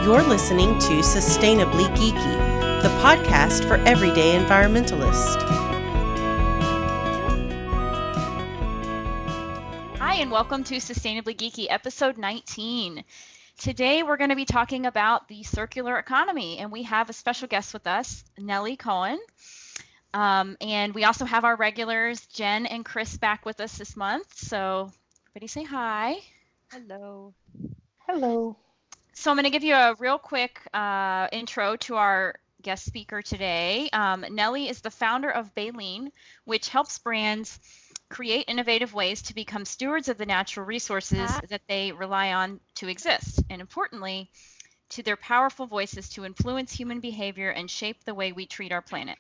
You're listening to Sustainably Geeky, the podcast for everyday environmentalists. Hi, and welcome to Sustainably Geeky, episode 19. Today, we're going to be talking about the circular economy, and we have a special guest with us, Nellie Cohen. And we also have our regulars, Jen and Chris, back with us this month. So everybody say hi. Hello. Hello. So I'm going to give you a real quick intro to our guest speaker today. Nellie is the founder of Baleen, which helps brands create innovative ways to become stewards of the natural resources that they rely on to exist, and importantly, to their powerful voices to influence human behavior and shape the way we treat our planet.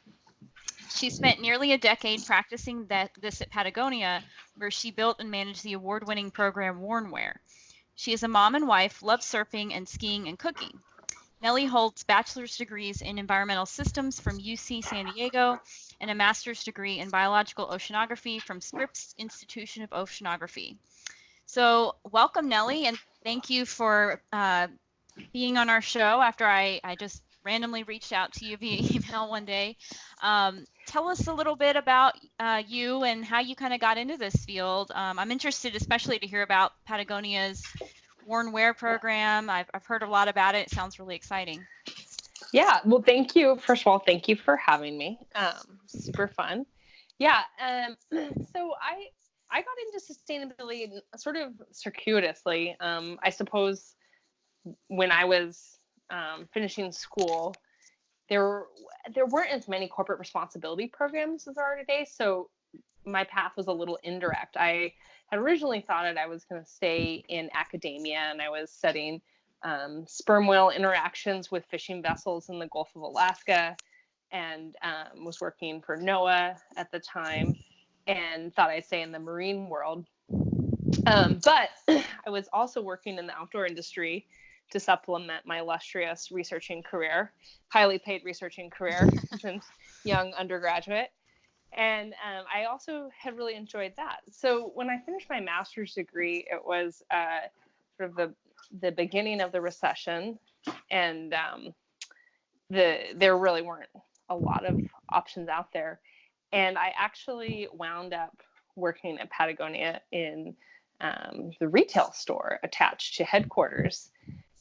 She spent nearly a decade practicing this at Patagonia, where she built and managed the award-winning program Warnwear. She is a mom and wife, loves surfing and skiing and cooking. Nellie holds bachelor's degrees in environmental systems from UC San Diego and a master's degree in biological oceanography from Scripps Institution of Oceanography. So welcome, Nellie, and thank you for being on our show after I just randomly reached out to you via email one day. Tell us a little bit about you and how you kind of got into this field. I'm interested especially to hear about Patagonia's Warnwear program. I've heard a lot about it. It sounds really exciting. Yeah, well, thank you. First of all, thank you for having me. Super fun. Yeah, so I got into sustainability sort of circuitously. I suppose when I was finishing school, there weren't as many corporate responsibility programs as there are today, so my path was a little indirect. I had originally thought I was going to stay in academia, and I was studying sperm whale interactions with fishing vessels in the Gulf of Alaska, and was working for NOAA at the time, and thought I'd stay in the marine world. But I was also working in the outdoor industry to supplement my illustrious researching career, highly paid researching career since young undergraduate. And I also had really enjoyed that. So when I finished my master's degree, it was sort of the beginning of the recession, and there really weren't a lot of options out there. And I actually wound up working at Patagonia in the retail store attached to headquarters.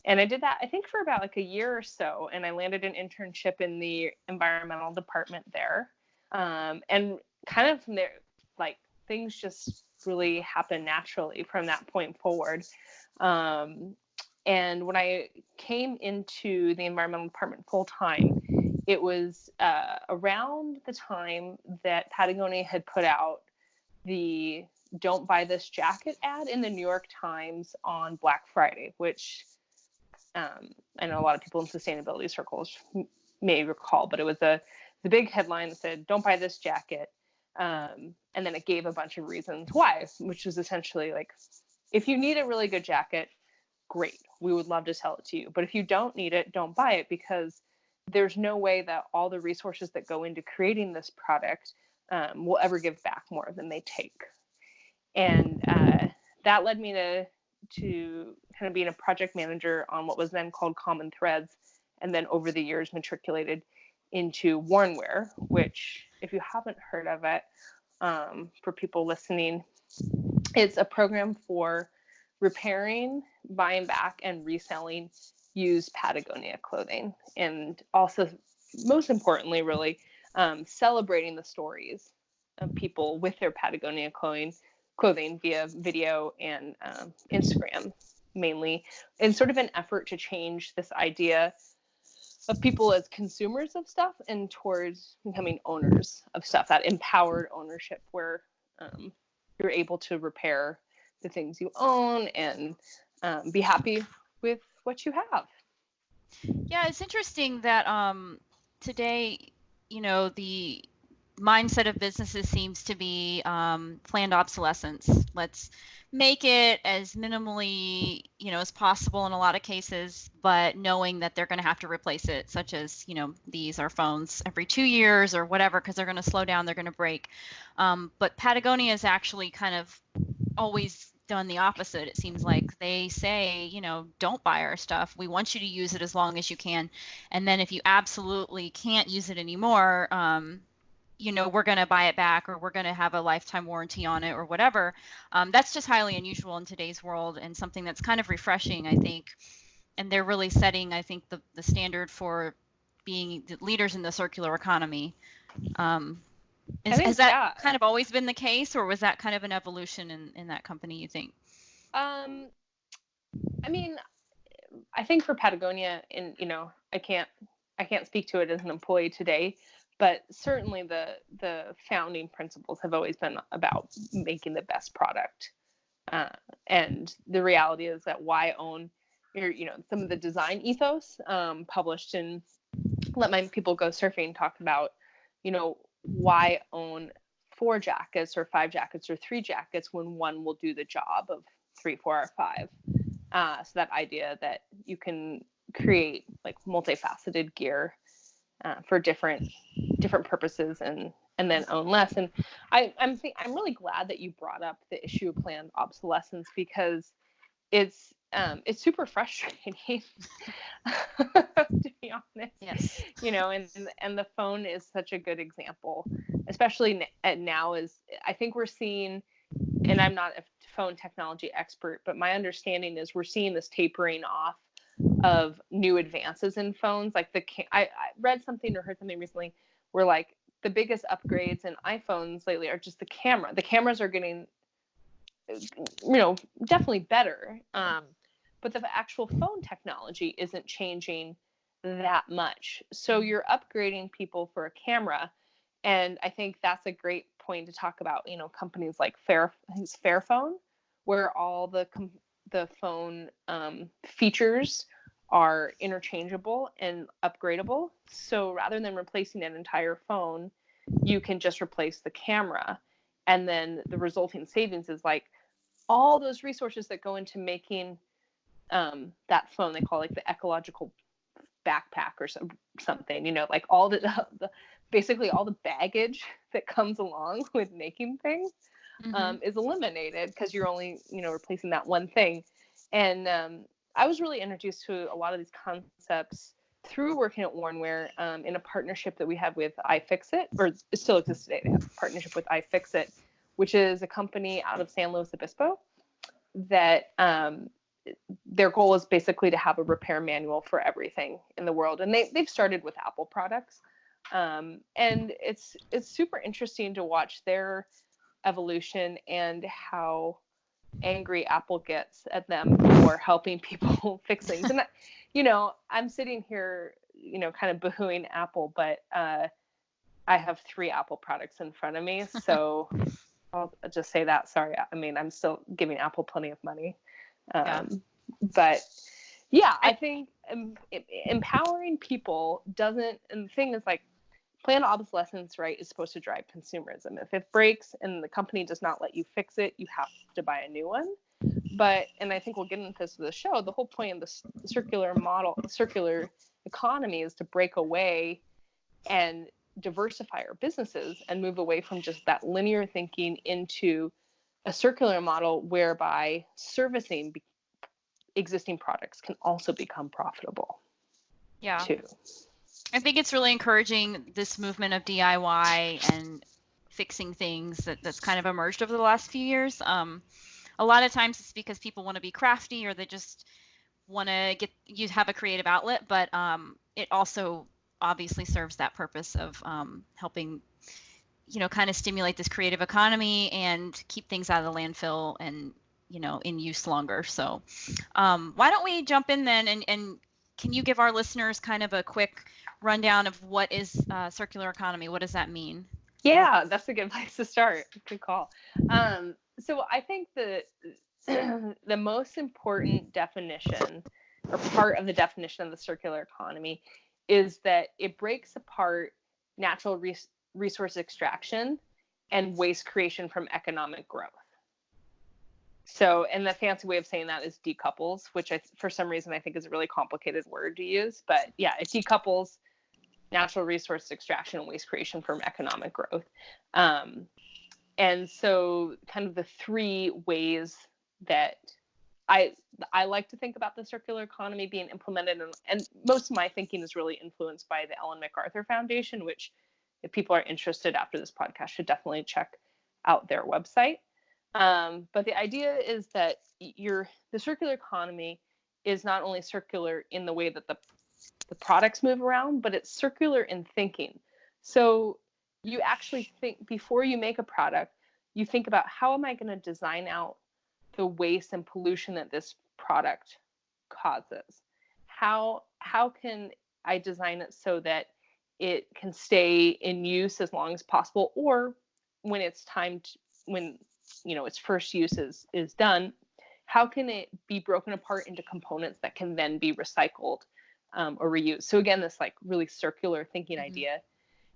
And I did that, I think, for about like a year or so. And I landed an internship in the environmental department there. And kind of from there, like, things just really happened naturally from that point forward. And when I came into the environmental department full time, it was around the time that Patagonia had put out the "Don't Buy This Jacket" ad in the New York Times on Black Friday, which I know a lot of people in sustainability circles may recall, but it was the big headline that said, "Don't buy this jacket." And then it gave a bunch of reasons why, which was essentially like, if you need a really good jacket, great, we would love to sell it to you. But if you don't need it, don't buy it, because there's no way that all the resources that go into creating this product will ever give back more than they take. And that led me to kind of being a project manager on what was then called Common Threads, and then over the years matriculated into Warnwear, which, if you haven't heard of it, for people listening, it's a program for repairing, buying back, and reselling used Patagonia clothing, and also, most importantly, really celebrating the stories of people with their Patagonia clothing via video and Instagram, mainly, in sort of an effort to change this idea of people as consumers of stuff and towards becoming owners of stuff, that empowered ownership where you're able to repair the things you own and be happy with what you have. Yeah, it's interesting that today, the mindset of businesses seems to be planned obsolescence. Let's make it as minimally, as possible in a lot of cases, but knowing that they're going to have to replace it, such as, these are phones every 2 years or whatever, because they're going to slow down, they're going to break. But Patagonia is actually kind of always done the opposite. It seems like they say, you know, don't buy our stuff. We want you to use it as long as you can. And then if you absolutely can't use it anymore, you know, we're going to buy it back, or we're going to have a lifetime warranty on it, or whatever. That's just highly unusual in today's world, and something that's kind of refreshing, I think. And they're really setting, I think, the standard for being the leaders in the circular economy. Has that kind of always been the case, or was that kind of an evolution in that company, you think? I mean, I think for Patagonia, and you know, I can't speak to it as an employee today, but certainly the founding principles have always been about making the best product. And the reality is that why own your, you know, some of the design ethos published in Let My People Go Surfing talked about, you know, why own 4 jackets or 5 jackets or 3 jackets when one will do the job of 3, 4, or 5. So that idea that you can create like multifaceted gear for different purposes and then own less. And I'm really glad that you brought up the issue of planned obsolescence, because it's super frustrating to be honest. Yes. You know, and the phone is such a good example, especially now. Is I think we're seeing, and I'm not a phone technology expert, but my understanding is we're seeing this tapering off of new advances in phones. Like I read something or heard something recently where like the biggest upgrades in iPhones lately are just the camera. The cameras are getting, you know, definitely better. But the actual phone technology isn't changing that much. So you're upgrading people for a camera. And I think that's a great point to talk about, you know, companies like Fairphone, where all the phone features are interchangeable and upgradable. So rather than replacing an entire phone, you can just replace the camera. And then the resulting savings is like all those resources that go into making that phone, they call like the ecological backpack or something, you know, like all the basically all the baggage that comes along with making things is eliminated because you're only, you know, replacing that one thing. And I was really introduced to a lot of these concepts through working at Warnware in a partnership that we had with iFixit, or it still exists today. They have a partnership with iFixit, which is a company out of San Luis Obispo that their goal is basically to have a repair manual for everything in the world. And they've started with Apple products. And it's super interesting to watch their evolution and how angry Apple gets at them for helping people fix things. And, you know, I'm sitting here, you know, kind of boohooing Apple, but I have 3 Apple products in front of me. So I'll just say that. Sorry. I mean, I'm still giving Apple plenty of money. But yeah, I think empowering people doesn't, and the thing is like planned obsolescence, right, is supposed to drive consumerism. If it breaks and the company does not let you fix it, you have to buy a new one. But, and I think we'll get into this with the show, the whole point of the circular model, circular economy is to break away and diversify our businesses and move away from just that linear thinking into a circular model whereby servicing existing products can also become profitable. Yeah. Too. I think it's really encouraging, this movement of DIY and fixing things that's kind of emerged over the last few years. A lot of times it's because people want to be crafty, or they just want to have a creative outlet, but it also obviously serves that purpose of helping, you know, kind of stimulate this creative economy and keep things out of the landfill and, you know, in use longer. So why don't we jump in then, and can you give our listeners kind of a quick rundown of what is circular economy? What does that mean? Yeah, that's a good place to start. Good call. So I think the most important definition, or part of the definition of the circular economy, is that it breaks apart natural resource extraction and waste creation from economic growth. So, and the fancy way of saying that is decouples, which for some reason I think is a really complicated word to use, but yeah, it decouples natural resource extraction and waste creation from economic growth. And so kind of the 3 ways that I like to think about the circular economy being implemented, and most of my thinking is really influenced by the Ellen MacArthur Foundation, which if people are interested after this podcast should definitely check out their website. But the idea is that the circular economy is not only circular in the way that the products move around, but it's circular in thinking. So you actually think, before you make a product, you think about, how am I going to design out the waste and pollution that this product causes? How can I design it so that it can stay in use as long as possible, or when it's time to, when its first use is done, how can it be broken apart into components that can then be recycled or reused? So again, this like really circular thinking idea.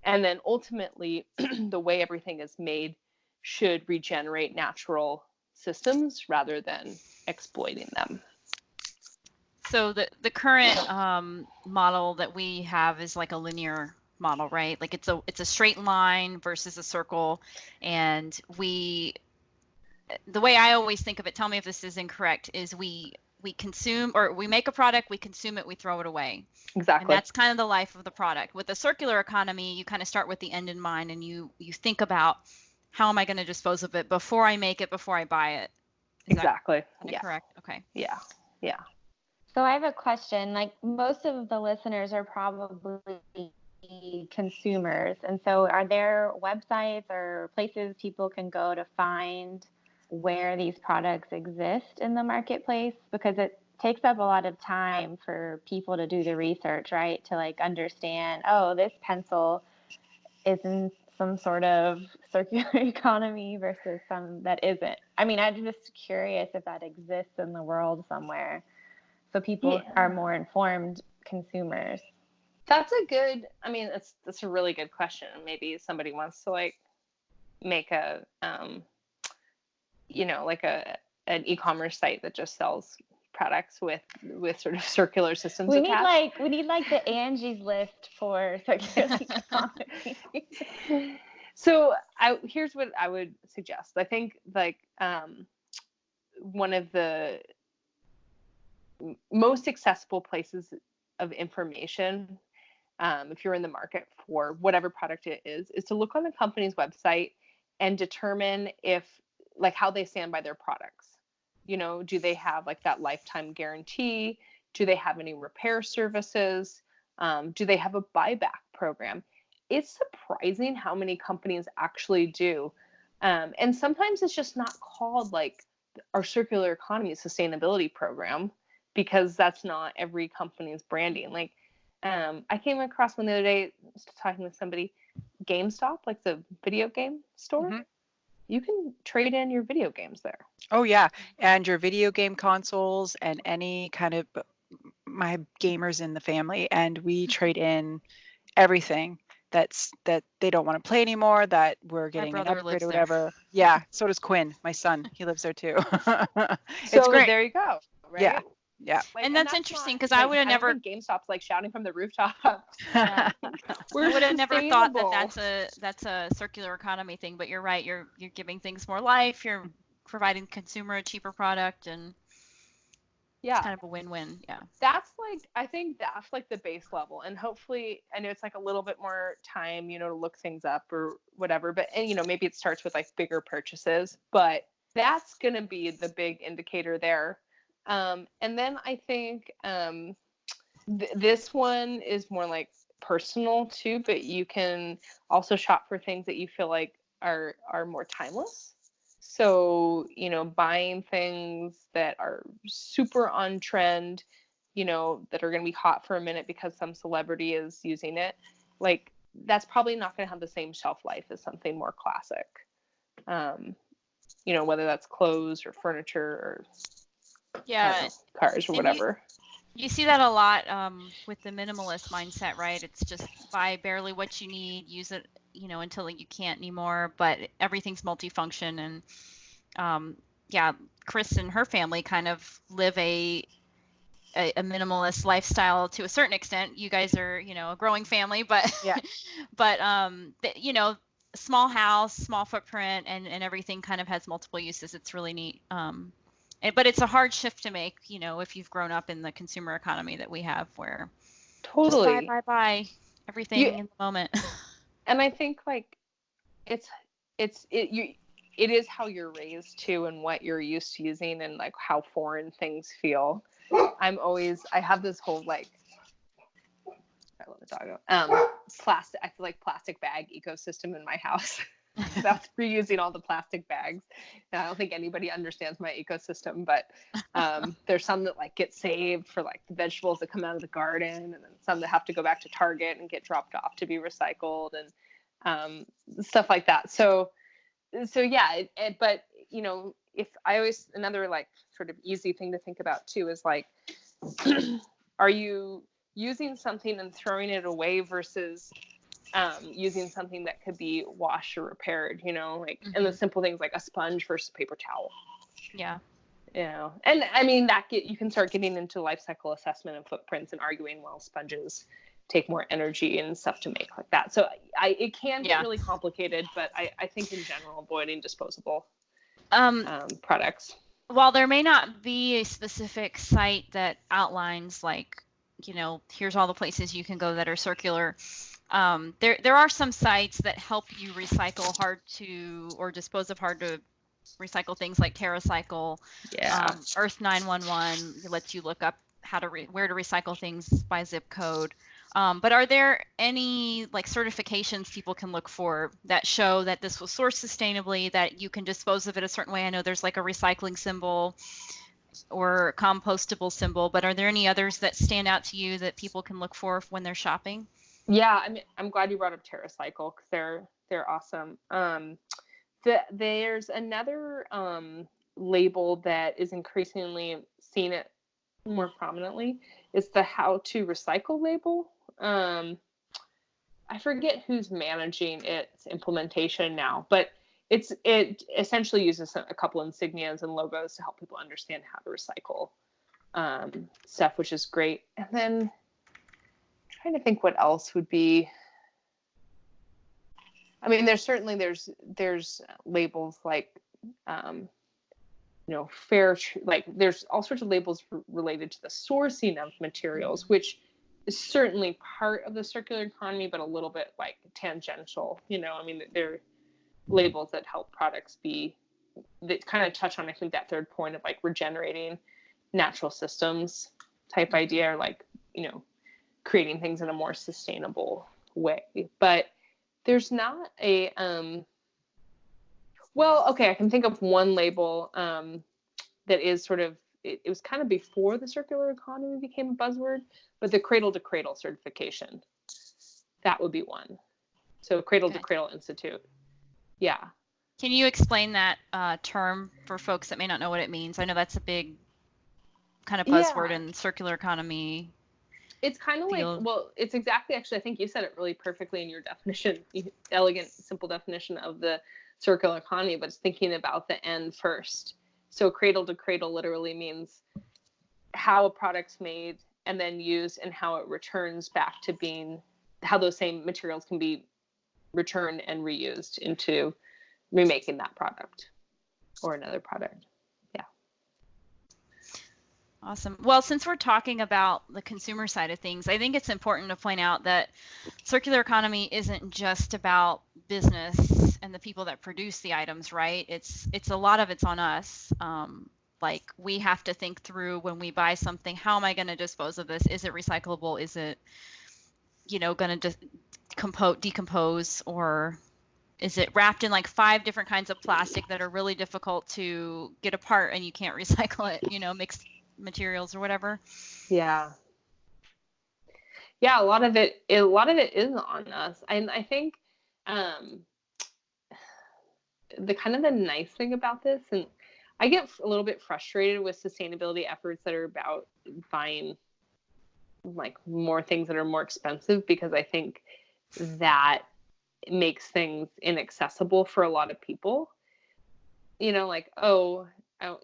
And then ultimately, the way everything is made should regenerate natural systems rather than exploiting them. So the current model that we have is like a linear model, right? Like it's a straight line versus a circle, and the way I always think of it, tell me if this is incorrect, is we consume, or we make a product, we consume it, we throw it away. Exactly. And that's kind of the life of the product. With the circular economy, you kind of start with the end in mind, and you think about, how am I going to dispose of it before I make it, before I buy it? Exactly. Yeah. Correct. Okay. Yeah. So I have a question. Like, most of the listeners are probably consumers. And so are there websites or places people can go to find where these products exist in the marketplace? Because it takes up a lot of time for people to do the research, right? To like understand, oh, this pencil is in some sort of circular economy versus some that isn't. I mean, I'm just curious if that exists in the world somewhere, so people are more informed consumers. That's a really good question. Maybe somebody wants to like make a like an e-commerce site that just sells products with sort of circular systems attached. We need like the Angie's List for circular economy. So here's what I would suggest. I think like one of the most accessible places of information, if you're in the market for whatever product it is to look on the company's website and determine if, like, how they stand by their products. Do they have like that lifetime guarantee? Do they have any repair services? Do they have a buyback program? It's surprising how many companies actually do. And sometimes it's just not called like our circular economy sustainability program, because that's not every company's branding. Like, I came across one the other day, talking with somebody, GameStop, like the video game store. Mm-hmm. You can trade in your video games there. Oh yeah, and your video game consoles and any kind of, my gamers in the family, and we trade in everything that they don't want to play anymore, that we're getting an upgrade or whatever. There. Yeah, so does Quinn, my son. He lives there too. It's great. There you go. Right? Yeah. Like, and that's interesting, because I would have never. GameStop's like shouting from the rooftop. Yeah. We would have never thought that that's a circular economy thing. But you're right. You're giving things more life. You're providing consumer a cheaper product, and it's kind of a win-win. Yeah. I think that's like the base level, and hopefully, I know it's like a little bit more time, to look things up or whatever. But maybe it starts with like bigger purchases, but that's gonna be the big indicator there. And then I think this one is more like personal too, but you can also shop for things that you feel like are more timeless. So, buying things that are super on trend, that are going to be hot for a minute because some celebrity is using it, like, that's probably not going to have the same shelf life as something more classic. Whether that's clothes or furniture or cars or whatever. You see that a lot with the minimalist mindset, right? It's just buy barely what you need, use it, until you can't anymore, but everything's multifunction. And Chris and her family kind of live a minimalist lifestyle to a certain extent. You guys are, a growing family, but small house, small footprint, and everything kind of has multiple uses. It's really neat. but it's a hard shift to make, if you've grown up in the consumer economy that we have, where Totally. just buy everything in the moment. And I think like it is how you're raised too, and what you're used to using, and like how foreign things feel. I have this whole like, I let the dog go. I feel like plastic bag ecosystem in my house. That's reusing all the plastic bags. And I don't think anybody understands my ecosystem, but there's some that like get saved for like the vegetables that come out of the garden, and then some that have to go back to Target and get dropped off to be recycled, and stuff like that. So yeah, but if I always, another like sort of easy thing to think about too is like, are you using something and throwing it away versus using something that could be washed or repaired, like, and the simple things like a sponge versus paper towel. Yeah. And I mean, you can start getting into life cycle assessment and footprints and arguing, well, sponges take more energy and stuff to make like that. So it can get really complicated, but I think in general, avoiding disposable products. While there may not be a specific site that outlines like, here's all the places you can go that are circular, there are some sites that help you recycle or dispose of hard to recycle things, like TerraCycle. Earth 911 lets you look up where to recycle things by zip code. But are there any like certifications people can look for that show that this was sourced sustainably, that you can dispose of it a certain way? I know there's like a recycling symbol or a compostable symbol, but are there any others that stand out to you that people can look for when they're shopping? Yeah, I mean, I'm glad you brought up TerraCycle, because they're awesome. There's another label that is increasingly seen it more prominently. It's the How to Recycle label. I forget who's managing its implementation now, but it essentially uses a couple insignias and logos to help people understand how to recycle stuff, which is great. And then I'm trying to think what else would be. I mean, there's labels like fair, like there's all sorts of labels related to the sourcing of materials, which is certainly part of the circular economy, but a little bit like tangential. I mean, they're labels that help products that kind of touch on, I think, that third point of like regenerating natural systems type idea, or like, creating things in a more sustainable way. But there's not a, I can think of one label that is sort of, it was kind of before the circular economy became a buzzword, but the Cradle to Cradle certification, that would be one. So Cradle to Cradle Institute. Yeah. Can you explain that term for folks that may not know what it means? I know that's a big kind of buzzword in circular economy. It's kind of like, it's exactly, actually, I think you said it really perfectly in your definition, elegant, simple definition of the circular economy, but it's thinking about the end first. So Cradle to Cradle literally means how a product's made and then used, and how it returns back to being, how those same materials can be returned and reused into remaking that product or another product. Awesome. Well, since we're talking about the consumer side of things, I think it's important to point out that circular economy isn't just about business and the people that produce the items, right? It's a lot of it's on us. Like, we have to think through when we buy something, how am I going to dispose of this? Is it recyclable? Is it, going to decompose, or is it wrapped in like 5 different kinds of plastic that are really difficult to get apart and you can't recycle it, mixed materials or whatever? Yeah, a lot of it is on us. And I think the kind of the nice thing about this, and I get a little bit frustrated with sustainability efforts that are about buying like more things that are more expensive, because I think that makes things inaccessible for a lot of people. Like,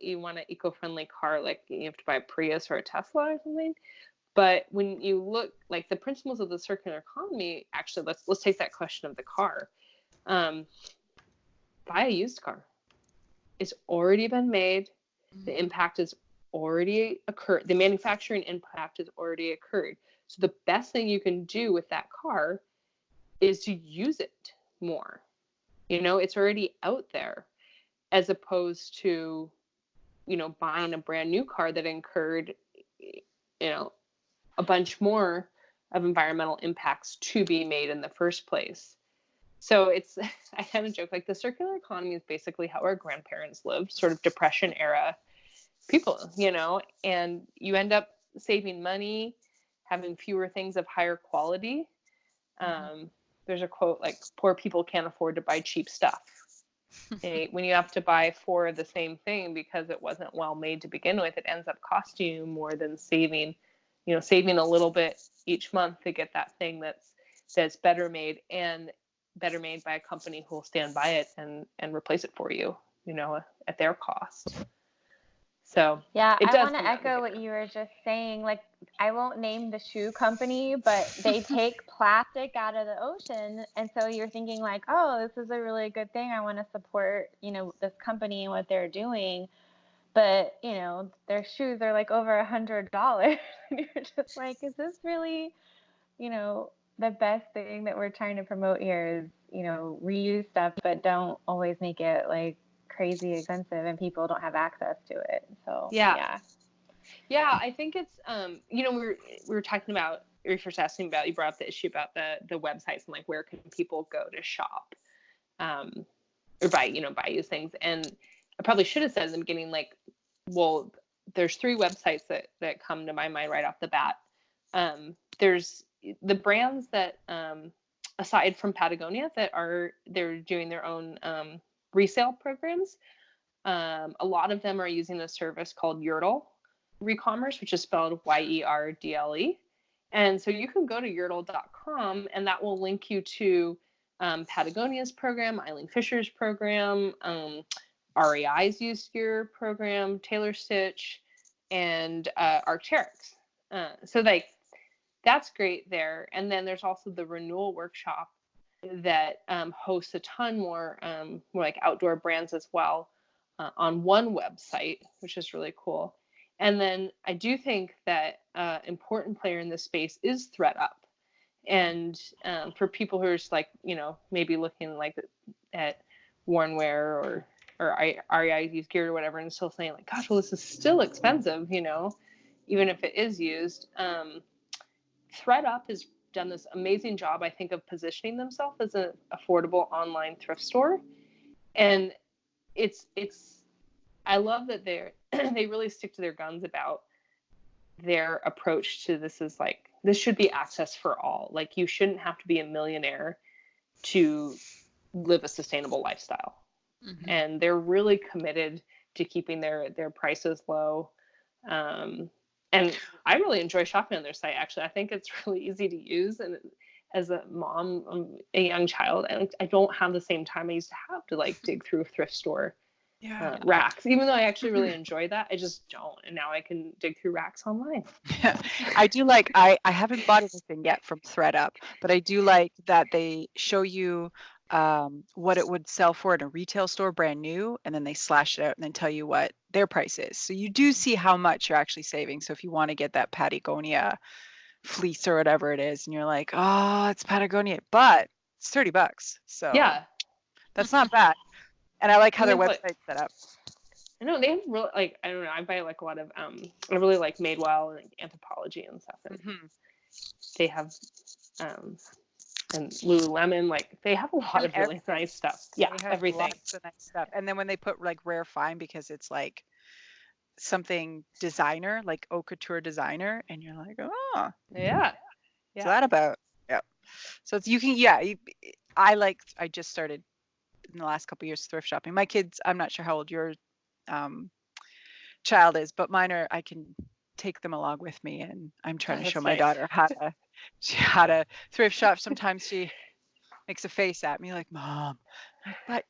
you want an eco-friendly car, like you have to buy a Prius or a Tesla or something. But when you look, like, the principles of the circular economy, actually, let's take that question of the car. Buy a used car. It's already been made. The impact has already occurred. The manufacturing impact has already occurred. So the best thing you can do with that car is to use it more. It's already out there, as opposed to, buying a brand new car that incurred, a bunch more of environmental impacts to be made in the first place. So I kind of joke, like, the circular economy is basically how our grandparents lived, sort of Depression era people, and you end up saving money, having fewer things of higher quality. There's a quote like, poor people can't afford to buy cheap stuff. When you have to buy 4 of the same thing because it wasn't well made to begin with, it ends up costing you more than saving a little bit each month to get that thing that's better made, and better made by a company who will stand by it and replace it for you, at their cost. So yeah, I want to echo what you were just saying. Like, I won't name the shoe company, but they take plastic out of the ocean. And so you're thinking like, oh, this is a really good thing. I want to support, this company and what they're doing. But, their shoes are like over $100. And you're just like, is this really, the best thing that we're trying to promote here is, reuse stuff, but don't always make it like crazy expensive and people don't have access to it. So yeah, I think it's we were talking about, or first asking about, you brought up the issue about the websites and like, where can people go to shop or buy used things. And I probably should have said in the beginning, like, well, there's 3 websites that come to my mind right off the bat. There's the brands that aside from Patagonia they're doing their own resale programs. A lot of them are using a service called Yerdle Recommerce, which is spelled Yerdle. And so you can go to yerdle.com, and that will link you to Patagonia's program, Eileen Fisher's program, REI's used gear program, Taylor Stitch, and Arc'teryx. So like, that's great there. And then there's also the Renewal Workshop that hosts a ton more like outdoor brands as well on one website, which is really cool. And then I do think that important player in this space is ThredUp. And for people who are just like, maybe looking like at worn wear or REI used gear or whatever, and still saying like, gosh, well, this is still expensive, even if it is used. ThredUp has done this amazing job, I think, of positioning themselves as an affordable online thrift store. And I love that they really stick to their guns about their approach to this. Is like, this should be access for all. Like, you shouldn't have to be a millionaire to live a sustainable lifestyle. Mm-hmm. And they're really committed to keeping their prices low. And I really enjoy shopping on their site, actually. I think it's really easy to use. And as a mom, a young child, I don't have the same time I used to have to like dig through a thrift store racks. Even though I actually really enjoy that, I just don't. And now I can dig through racks online. Yeah, I do like, I haven't bought anything yet from ThredUp, but I do like that they show you what it would sell for in a retail store brand new, and then they slash it out and then tell you what their price is. So you do see how much you're actually saving. So if you want to get that Patagonia fleece or whatever it is, and you're like, oh, it's Patagonia, but it's $30. So yeah, that's not bad. And I like how their website's set up. I know they have really, like, I don't know, I buy like a lot of I really like Madewell and like Anthropologie and stuff. And they have and Lululemon, like, they have a lot of really nice stuff. Yeah, everything. Lots of nice stuff. And then when they put like rare find, because it's like something designer, like haute couture designer, and you're like, oh, yeah. What's that about? Yeah. So it's, you can, I just started in the last couple of years thrift shopping. My kids, I'm not sure how old your child is, but mine are, I can take them along with me, and I'm trying to show my daughter how to thrift shop. Sometimes she makes a face at me like, Mom, but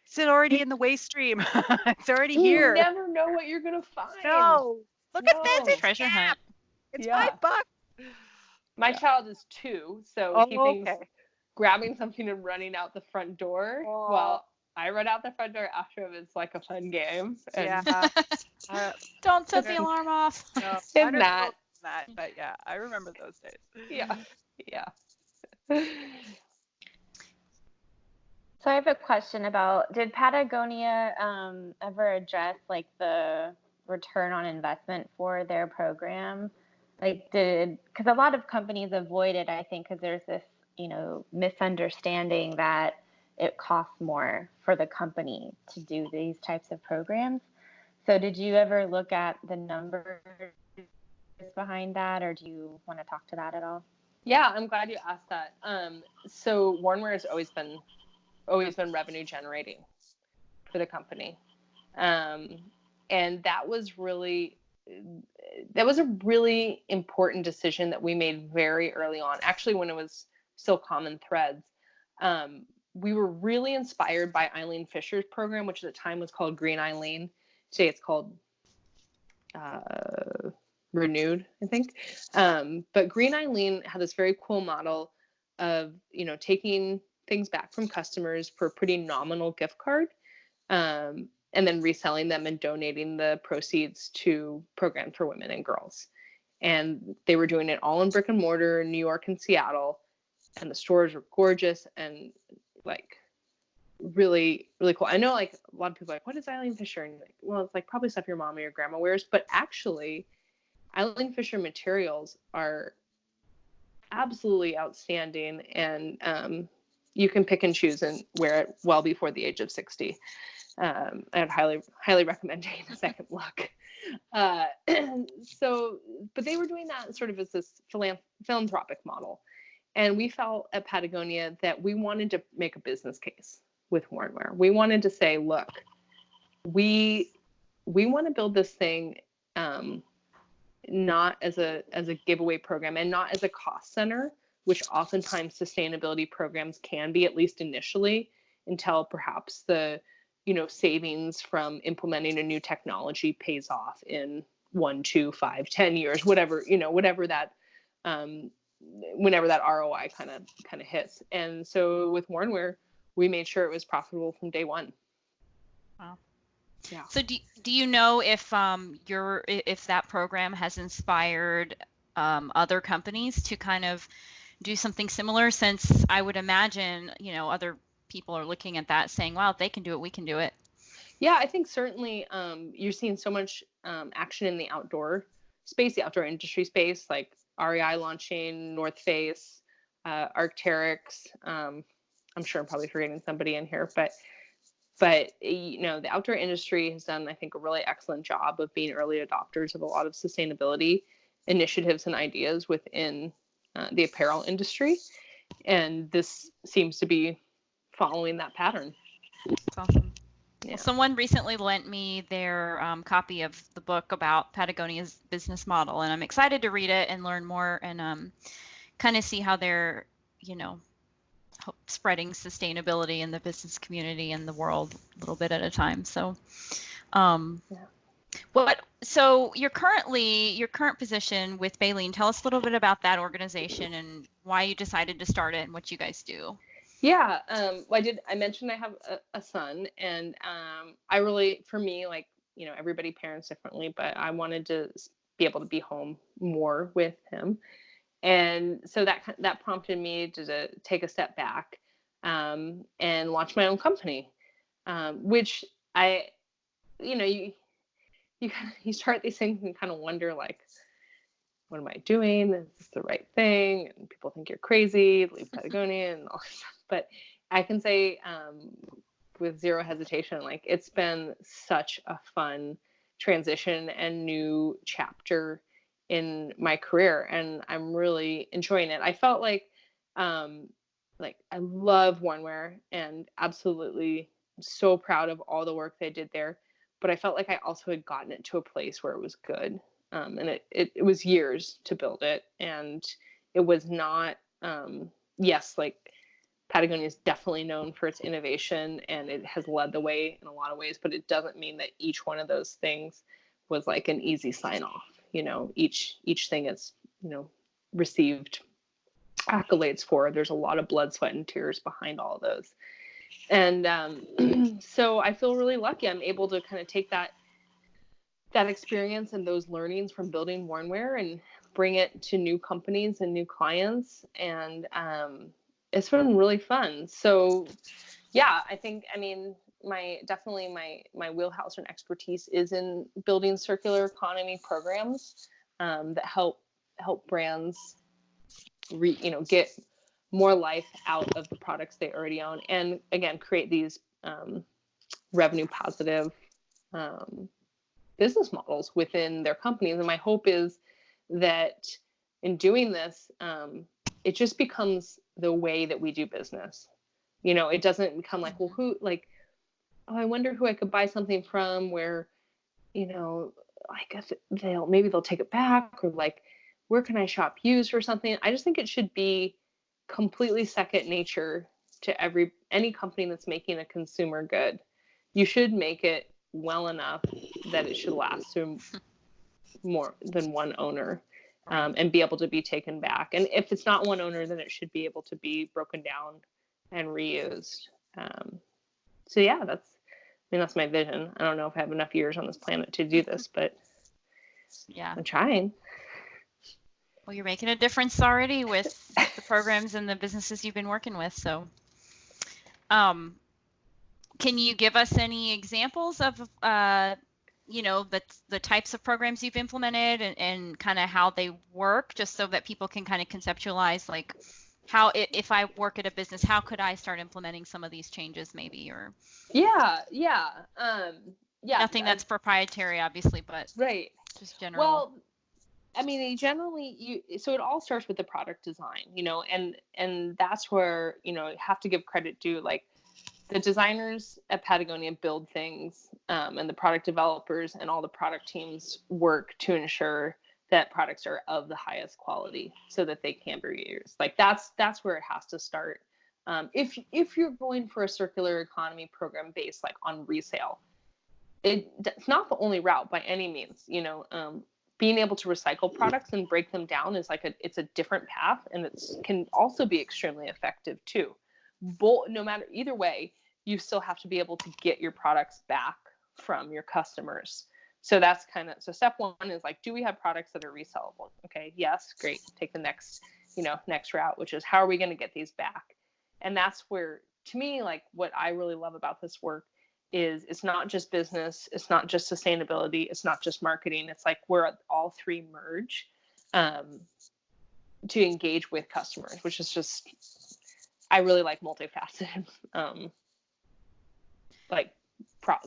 is it already in the waste stream? It's already here. You never know what you're gonna find. No, look at this, it's treasure hunt. It's $5. My child is 2, so he thinks grabbing something and running out the front door. Well, I run out the front door after him. It's like a fun game. And Yeah. Don't set the alarm off. No, And that. But yeah, I remember those days. Yeah. So I have a question about, did Patagonia ever address like the return on investment for their program? Like because a lot of companies avoid it, I think, because there's this, misunderstanding that it costs more for the company to do these types of programs. So did you ever look at the numbers behind that, or do you want to talk to that at all? Yeah, I'm glad you asked that. So Warnware has always been revenue generating for the company. And that was a really important decision that we made very early on, actually when it was still Common Threads. We were really inspired by Eileen Fisher's program, which at the time was called Green Eileen. Today it's called Renewed, I think. But Green Eileen had this very cool model of, taking things back from customers for a pretty nominal gift card, and then reselling them and donating the proceeds to programs for women and girls. And they were doing it all in brick and mortar in New York and Seattle. And the stores were gorgeous and like really, really cool. I know like a lot of people are like, what is Eileen Fisher? And you're like, well, it's like probably stuff your mom or your grandma wears. But actually, Eileen Fisher materials are absolutely outstanding. And you can pick and choose and wear it well before the age of 60. I'd highly recommend taking a second look. But they were doing that sort of as this philanthropic model. And we felt at Patagonia that we wanted to make a business case with Warnware. We wanted to say, look, we want to build this thing not as a giveaway program and not as a cost center, which oftentimes sustainability programs can be, at least initially, until perhaps the savings from implementing a new technology pays off in 1, 2, 5, 10 years, whatever that whenever that ROI kind of hits. And so with Warnware, we made sure it was profitable from day one. Wow. Yeah. So do you know if if that program has inspired other companies to kind of do something similar? Since I would imagine, other people are looking at that saying, wow, if they can do it, we can do it. Yeah, I think certainly you're seeing so much action in the outdoor space, the outdoor industry space, like REI launching, North Face, Arc'teryx. I'm sure I'm probably forgetting somebody in here, but the outdoor industry has done, I think, a really excellent job of being early adopters of a lot of sustainability initiatives and ideas within the apparel industry. And this seems to be following that pattern. That's awesome. Yeah. Well, someone recently lent me their copy of the book about Patagonia's business model, and I'm excited to read it and learn more and kind of see how they're, spreading sustainability in the business community and the world a little bit at a time. So, So your current position with Baleen, tell us a little bit about that organization and why you decided to start it and what you guys do. Yeah, I mentioned I have a son, and I really, for me, like, everybody parents differently, but I wanted to be able to be home more with him. And so that prompted me to take a step back and launch my own company, which you start these things and kind of wonder, like, what am I doing? Is this the right thing? And people think you're crazy, leave Patagonia and all that stuff. But I can say with zero hesitation, like, it's been such a fun transition and new chapter in my career, and I'm really enjoying it. I felt like I love Warnware and absolutely so proud of all the work they did there, but I felt like I also had gotten it to a place where it was good. And it was years to build it, and it was not, yes, like, Patagonia is definitely known for its innovation and it has led the way in a lot of ways, but it doesn't mean that each one of those things was like an easy sign off. Each thing is, received accolades for. There's a lot of blood, sweat, and tears behind all of those. And so I feel really lucky. I'm able to kind of take that experience and those learnings from building Warnware and bring it to new companies and new clients. And it's been really fun. So yeah, I think, I mean, my wheelhouse and expertise is in building circular economy programs that help brands get more life out of the products they already own, and again, create these revenue positive business models within their companies. And my hope is that in doing this, it just becomes the way that we do business. It doesn't become like, well, I wonder who I could buy something from where, I guess maybe they'll take it back, or like, where can I shop used or something? I just think it should be completely second nature to any company that's making a consumer good. You should make it well enough that it should last through more than one owner, and be able to be taken back. And if it's not one owner, then it should be able to be broken down and reused. So yeah, that's my vision. I don't know if I have enough years on this planet to do this, but yeah, I'm trying. Well, you're making a difference already with the programs and the businesses you've been working with. So, can you give us any examples of, the types of programs you've implemented and kind of how they work, just so that people can kind of conceptualize, like, how, if I work at a business, how could I start implementing some of these changes maybe, or? Yeah. Nothing that's proprietary, obviously, but right. Just general. Well, I mean, so it all starts with the product design, and that's where, you have to give credit to, like, the designers at Patagonia build things, and the product developers and all the product teams work to ensure that products are of the highest quality so that they can be reused. Like, that's where it has to start. If you're going for a circular economy program based, like, on resale, it's not the only route by any means. Being able to recycle products and break them down is it's a different path, and it can also be extremely effective too. No matter either way, you still have to be able to get your products back from your customers. So that's so step one is, like, do we have products that are resellable? Okay, yes, great. Take the next route, which is, how are we going to get these back? And that's where, to me, like, what I really love about this work is, it's not just business, it's not just sustainability, it's not just marketing. It's like where all three merge to engage with customers, which is just, I really like multifaceted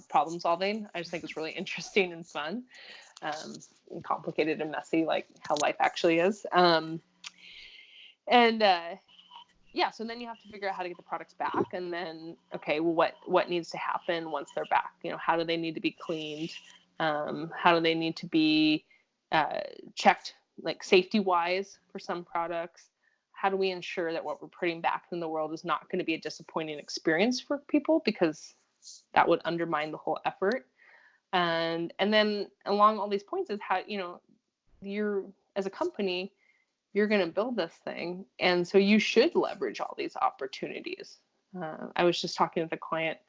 problem solving. I just think it's really interesting and fun, and complicated and messy, like how life actually is. Yeah, so then you have to figure out how to get the products back, and then, okay, well, what needs to happen once they're back? How do they need to be cleaned? How do they need to be checked, like, safety-wise for some products? How do we ensure that what we're putting back in the world is not going to be a disappointing experience for people, because that would undermine the whole effort? And then along all these points is how, you're, as a company, you're going to build this thing. And so you should leverage all these opportunities. I was just talking with a client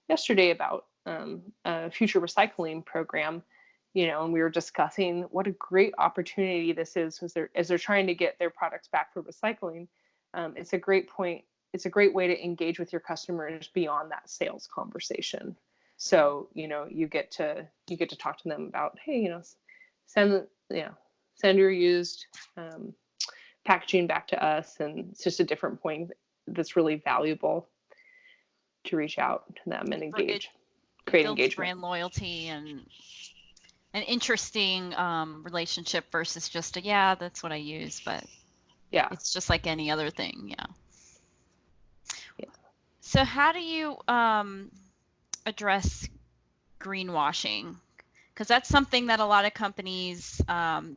yesterday about a future recycling program, and we were discussing what a great opportunity this is as they're trying to get their products back for recycling. It's a great point. It's a great way to engage with your customers beyond that sales conversation. So, you get to talk to them about, hey, send your used packaging back to us, and it's just a different point that's really valuable to reach out to them and engage, create engagement, brand loyalty, and an interesting relationship versus just that's what I use, but yeah, it's just like any other thing. Yeah. So how do you address greenwashing? Because that's something that a lot of companies,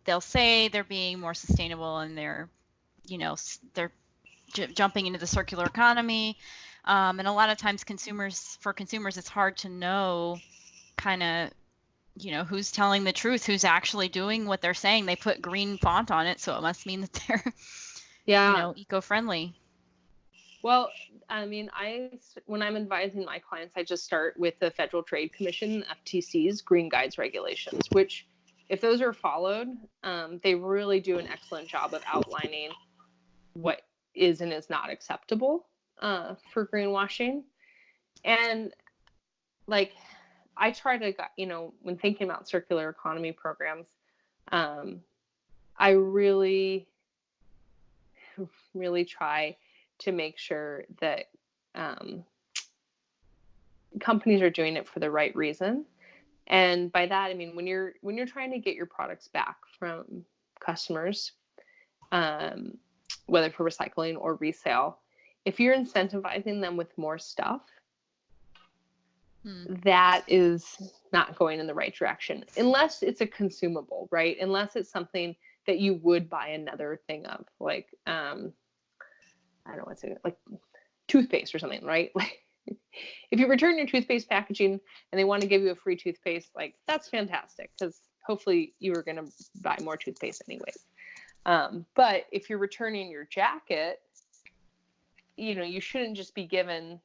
they'll say they're being more sustainable, and they're jumping into the circular economy. And a lot of times for consumers, it's hard to know kind of, who's telling the truth, who's actually doing what they're saying. They put green font on it, so it must mean that they're, eco-friendly. Well, I mean, when I'm advising my clients, I just start with the Federal Trade Commission, FTC's Green Guides regulations, which if those are followed, they really do an excellent job of outlining what is and is not acceptable for greenwashing. And like, I try to, when thinking about circular economy programs, I really, really try to make sure that companies are doing it for the right reason. And by that, I mean, when you're trying to get your products back from customers, whether for recycling or resale, if you're incentivizing them with more stuff, that is not going in the right direction, unless it's a consumable, right? Unless it's something that you would buy another thing of, like, I don't know what's it, like toothpaste or something, right? Like, if you return your toothpaste packaging and they want to give you a free toothpaste, like, that's fantastic, because hopefully you were going to buy more toothpaste anyways. But if you're returning your jacket, you shouldn't just be given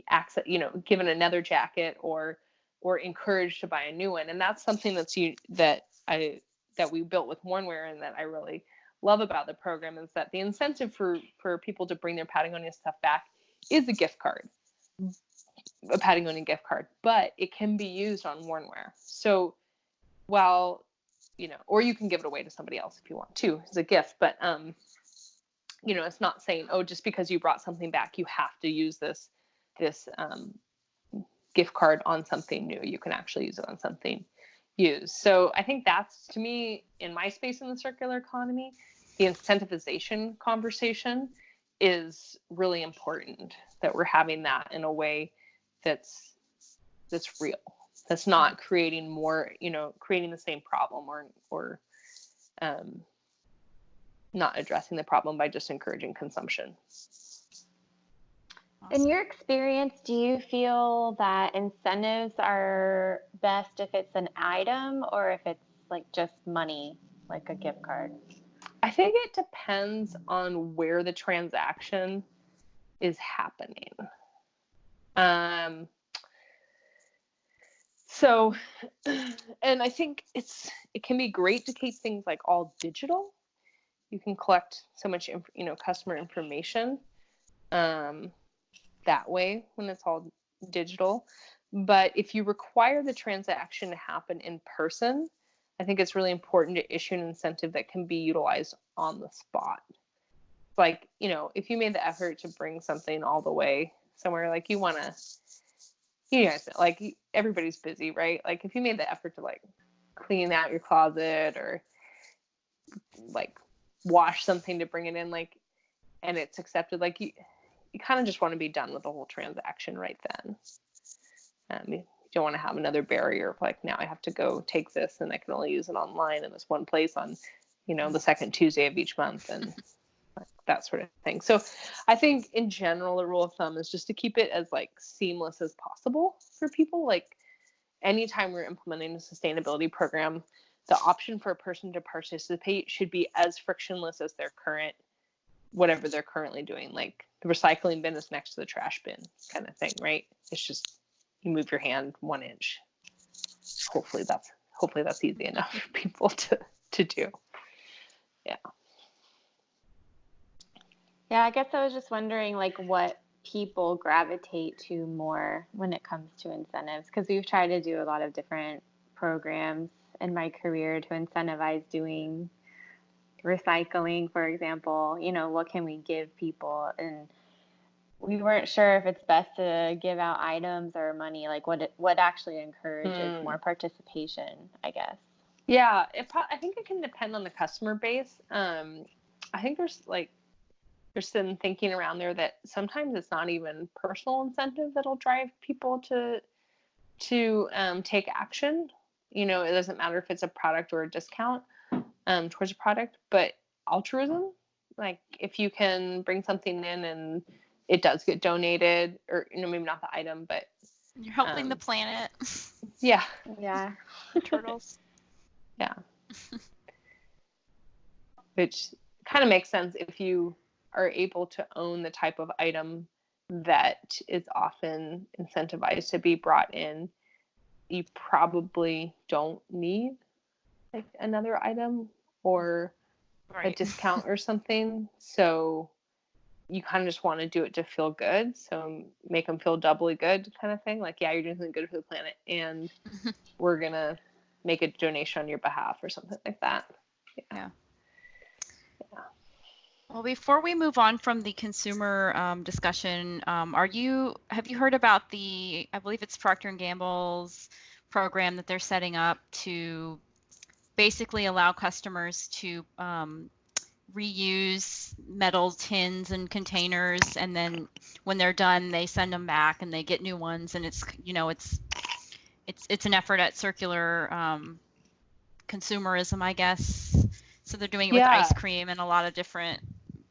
access, given another jacket or encouraged to buy a new one. And that's something that we built with Warnwear, and that I really love about the program, is that the incentive for people to bring their Patagonia stuff back is a gift card, a Patagonia gift card, but it can be used on Warnwear. So while, or you can give it away to somebody else if you want to as a gift, but it's not saying, oh, just because you brought something back, you have to use this gift card on something new. You can actually use it on something used. So I think that's, to me, in my space in the circular economy, the incentivization conversation is really important, that we're having that in a way that's real, that's not creating more, creating the same problem, or not addressing the problem by just encouraging consumption. In your experience, do you feel that incentives are best if it's an item or if it's like just money, like a gift card? I think it depends on where the transaction is happening. So, and I think it can be great to keep things like all digital. You can collect so much, customer information that way when it's all digital. But if you require the transaction to happen in person, I think it's really important to issue an incentive that can be utilized on the spot. Like, if you made the effort to bring something all the way somewhere, like you guys, like, everybody's busy, right? Like, if you made the effort to like clean out your closet or like wash something to bring it in, like, and it's accepted, like, you kind of just want to be done with the whole transaction right then. You don't want to have another barrier of like, now I have to go take this and I can only use it online in this one place on, the second Tuesday of each month, and like, that sort of thing. So I think in general, the rule of thumb is just to keep it as like seamless as possible for people. Like, anytime we're implementing a sustainability program, the option for a person to participate should be as frictionless as whatever they're currently doing. Like, the recycling bin is next to the trash bin kind of thing, right? It's just, you move your hand 1 inch. Hopefully that's easy enough for people to do. Yeah. Yeah, I guess I was just wondering, like, what people gravitate to more when it comes to incentives, because we've tried to do a lot of different programs in my career to incentivize doing recycling, for example. What can we give people? And we weren't sure if it's best to give out items or money, like what actually encourages more participation, I guess. Yeah, I think it can depend on the customer base. I think there's some thinking around there that sometimes it's not even personal incentive that'll drive people to take action. It doesn't matter if it's a product or a discount towards a product, but altruism, like, if you can bring something in and it does get donated, or maybe not the item, but you're helping the planet. Yeah. Turtles. Yeah. Which kind of makes sense if you are able to own the type of item that is often incentivized to be brought in, you probably don't need like another item or a discount or something. So you kind of just want to do it to feel good. So make them feel doubly good kind of thing. Like, yeah, you're doing something good for the planet and we're going to make a donation on your behalf or something like that. Yeah. Well, before we move on from the consumer discussion, have you heard about I believe it's Procter & Gamble's program that they're setting up to basically allow customers to reuse metal tins and containers, and then when they're done, they send them back and they get new ones, and it's an effort at circular consumerism, I guess. So they're doing it with ice cream and a lot of different,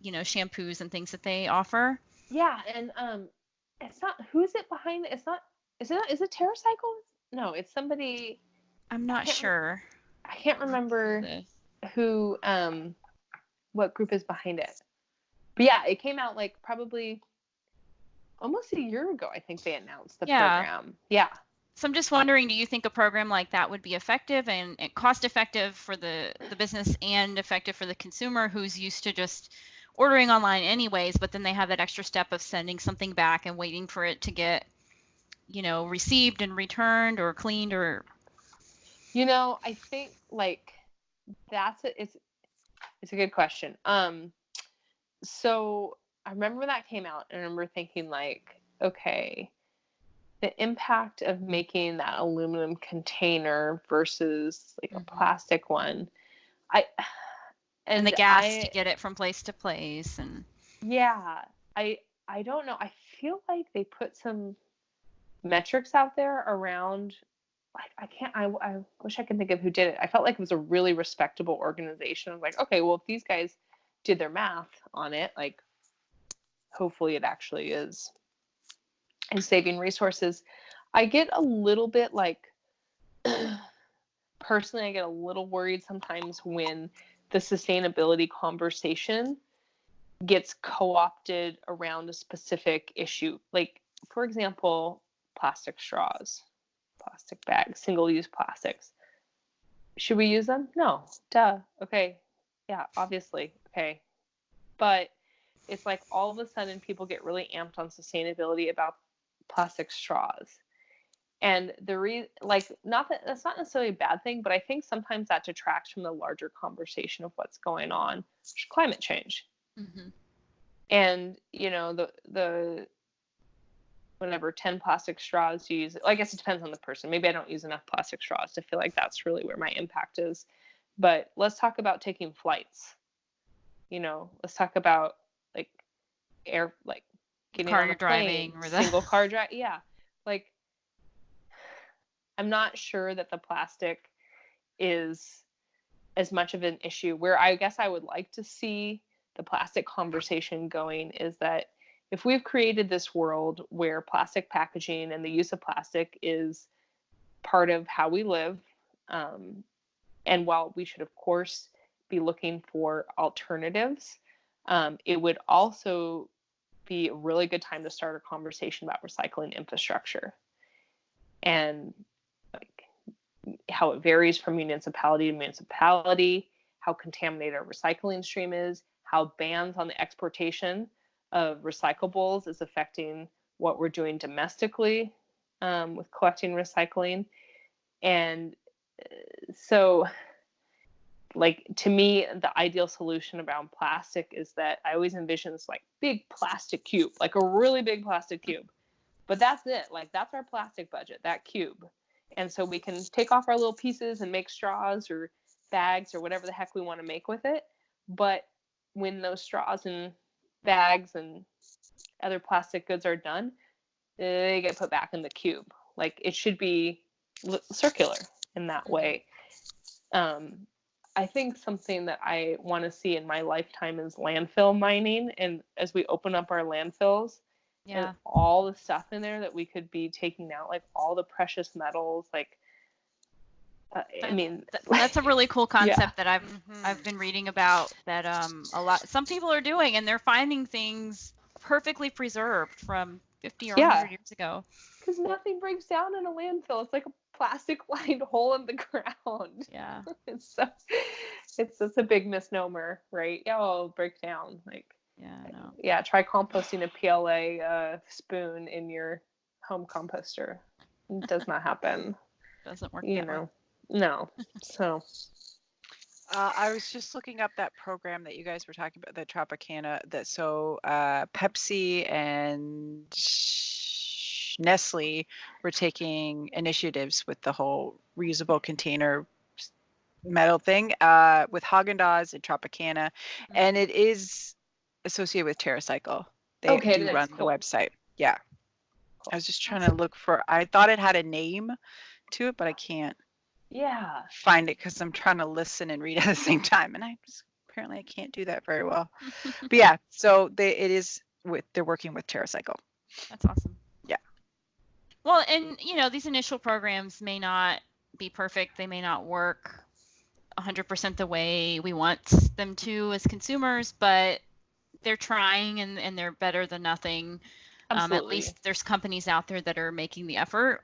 shampoos and things that they offer. Yeah, and it's not, who's it behind it? Is it TerraCycle? No, it's somebody. I'm not sure. I can't remember who, what group is behind it. But yeah, it came out like probably almost a year ago, I think they announced the program. Yeah. So I'm just wondering, do you think a program like that would be effective and cost effective for the business and effective for the consumer who's used to just ordering online anyways, but then they have that extra step of sending something back and waiting for it to get, received and returned or cleaned or... I think like it's a good question. So I remember when that came out and I remember thinking like, okay, the impact of making that aluminum container versus like a plastic one. And the gas to get it from place to place. And I don't know. I feel like they put some metrics out there around, like, I wish I could think of who did it. I felt like it was a really respectable organization. I was like, okay, well, if these guys did their math on it, like, hopefully it actually is and saving resources. I get a little bit like, personally, I get a little worried sometimes when the sustainability conversation gets co-opted around a specific issue. Like, for example, plastic straws, plastic bags, single-use plastics. Should we use them? No. Duh. Okay. Yeah, obviously. Okay. But it's like all of a sudden people get really amped on sustainability about plastic straws. And that's not necessarily a bad thing, but I think sometimes that detracts from the larger conversation of what's going on, which is climate change. Mm-hmm. And, the whatever 10 plastic straws you use, I guess it depends on the person. Maybe I don't use enough plastic straws to feel like that's really where my impact is. But let's talk about taking flights. Let's talk about like getting on a plane, single car drive. Yeah. Like, I'm not sure that the plastic is as much of an issue. Where I guess I would like to see the plastic conversation going is that if we've created this world where plastic packaging and the use of plastic is part of how we live, and while we should, of course, be looking for alternatives, it would also be a really good time to start a conversation about recycling infrastructure and like how it varies from municipality to municipality, how contaminated our recycling stream is, how bans on the exportation of recyclables is affecting what we're doing domestically with collecting recycling. And so, like, to me, the ideal solution around plastic is that I always envision this like big plastic cube, like a really big plastic cube. But that's it. Like, that's our plastic budget, that cube. And so we can take off our little pieces and make straws or bags or whatever the heck we want to make with it. But when those straws and bags and other plastic goods are done, they get put back in the cube. Like, it should be circular in that way. I think something that I want to see in my lifetime is landfill mining. And as we open up our landfills, and all the stuff in there that we could be taking out, like all the precious metals, like I mean, that's a really cool concept Yeah. that I've been reading about, that some people are doing, and they're finding things perfectly preserved from 50 or 100 years ago. Because nothing breaks down in a landfill. It's like a plastic-lined hole in the ground. Yeah. It's a big misnomer, right? Yeah, well, it'll break down. Like, Yeah, I know. yeah, try composting a PLA spoon in your home composter. It does not happen. Doesn't work You that way. know, no. So, I was just looking up that program that you guys were talking about, the Tropicana. Pepsi and Nestle were taking initiatives with the whole reusable container metal thing with Haagen-Dazs and Tropicana, and it is associated with TerraCycle. They do run the website. Yeah. Cool. I was just trying to look for, I thought it had a name to it, but I can't find it because I'm trying to listen and read at the same time, and apparently I can't do that very well. But yeah, so they're working with TerraCycle. That's awesome. Yeah. Well, and these initial programs may not be perfect. They may not work 100% the way we want them to as consumers, but they're trying, and they're better than nothing. At least there's companies out there that are making the effort,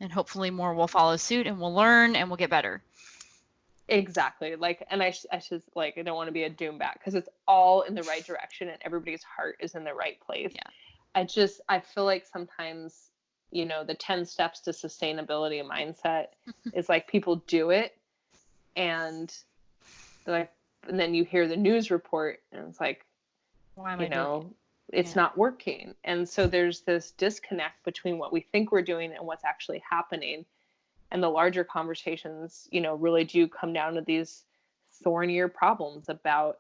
and hopefully more will follow suit, and we'll learn and we'll get better. Exactly. Like, and I should, like, I don't want to be a doombat, because it's all in the right direction and everybody's heart is in the right place. Yeah. I feel like sometimes, the 10 steps to sustainability mindset is like, people do it and they're like, and then you hear the news report and it's like, why am I doing it? It's not working. And so there's this disconnect between what we think we're doing and what's actually happening. And the larger conversations, really do come down to these thornier problems about,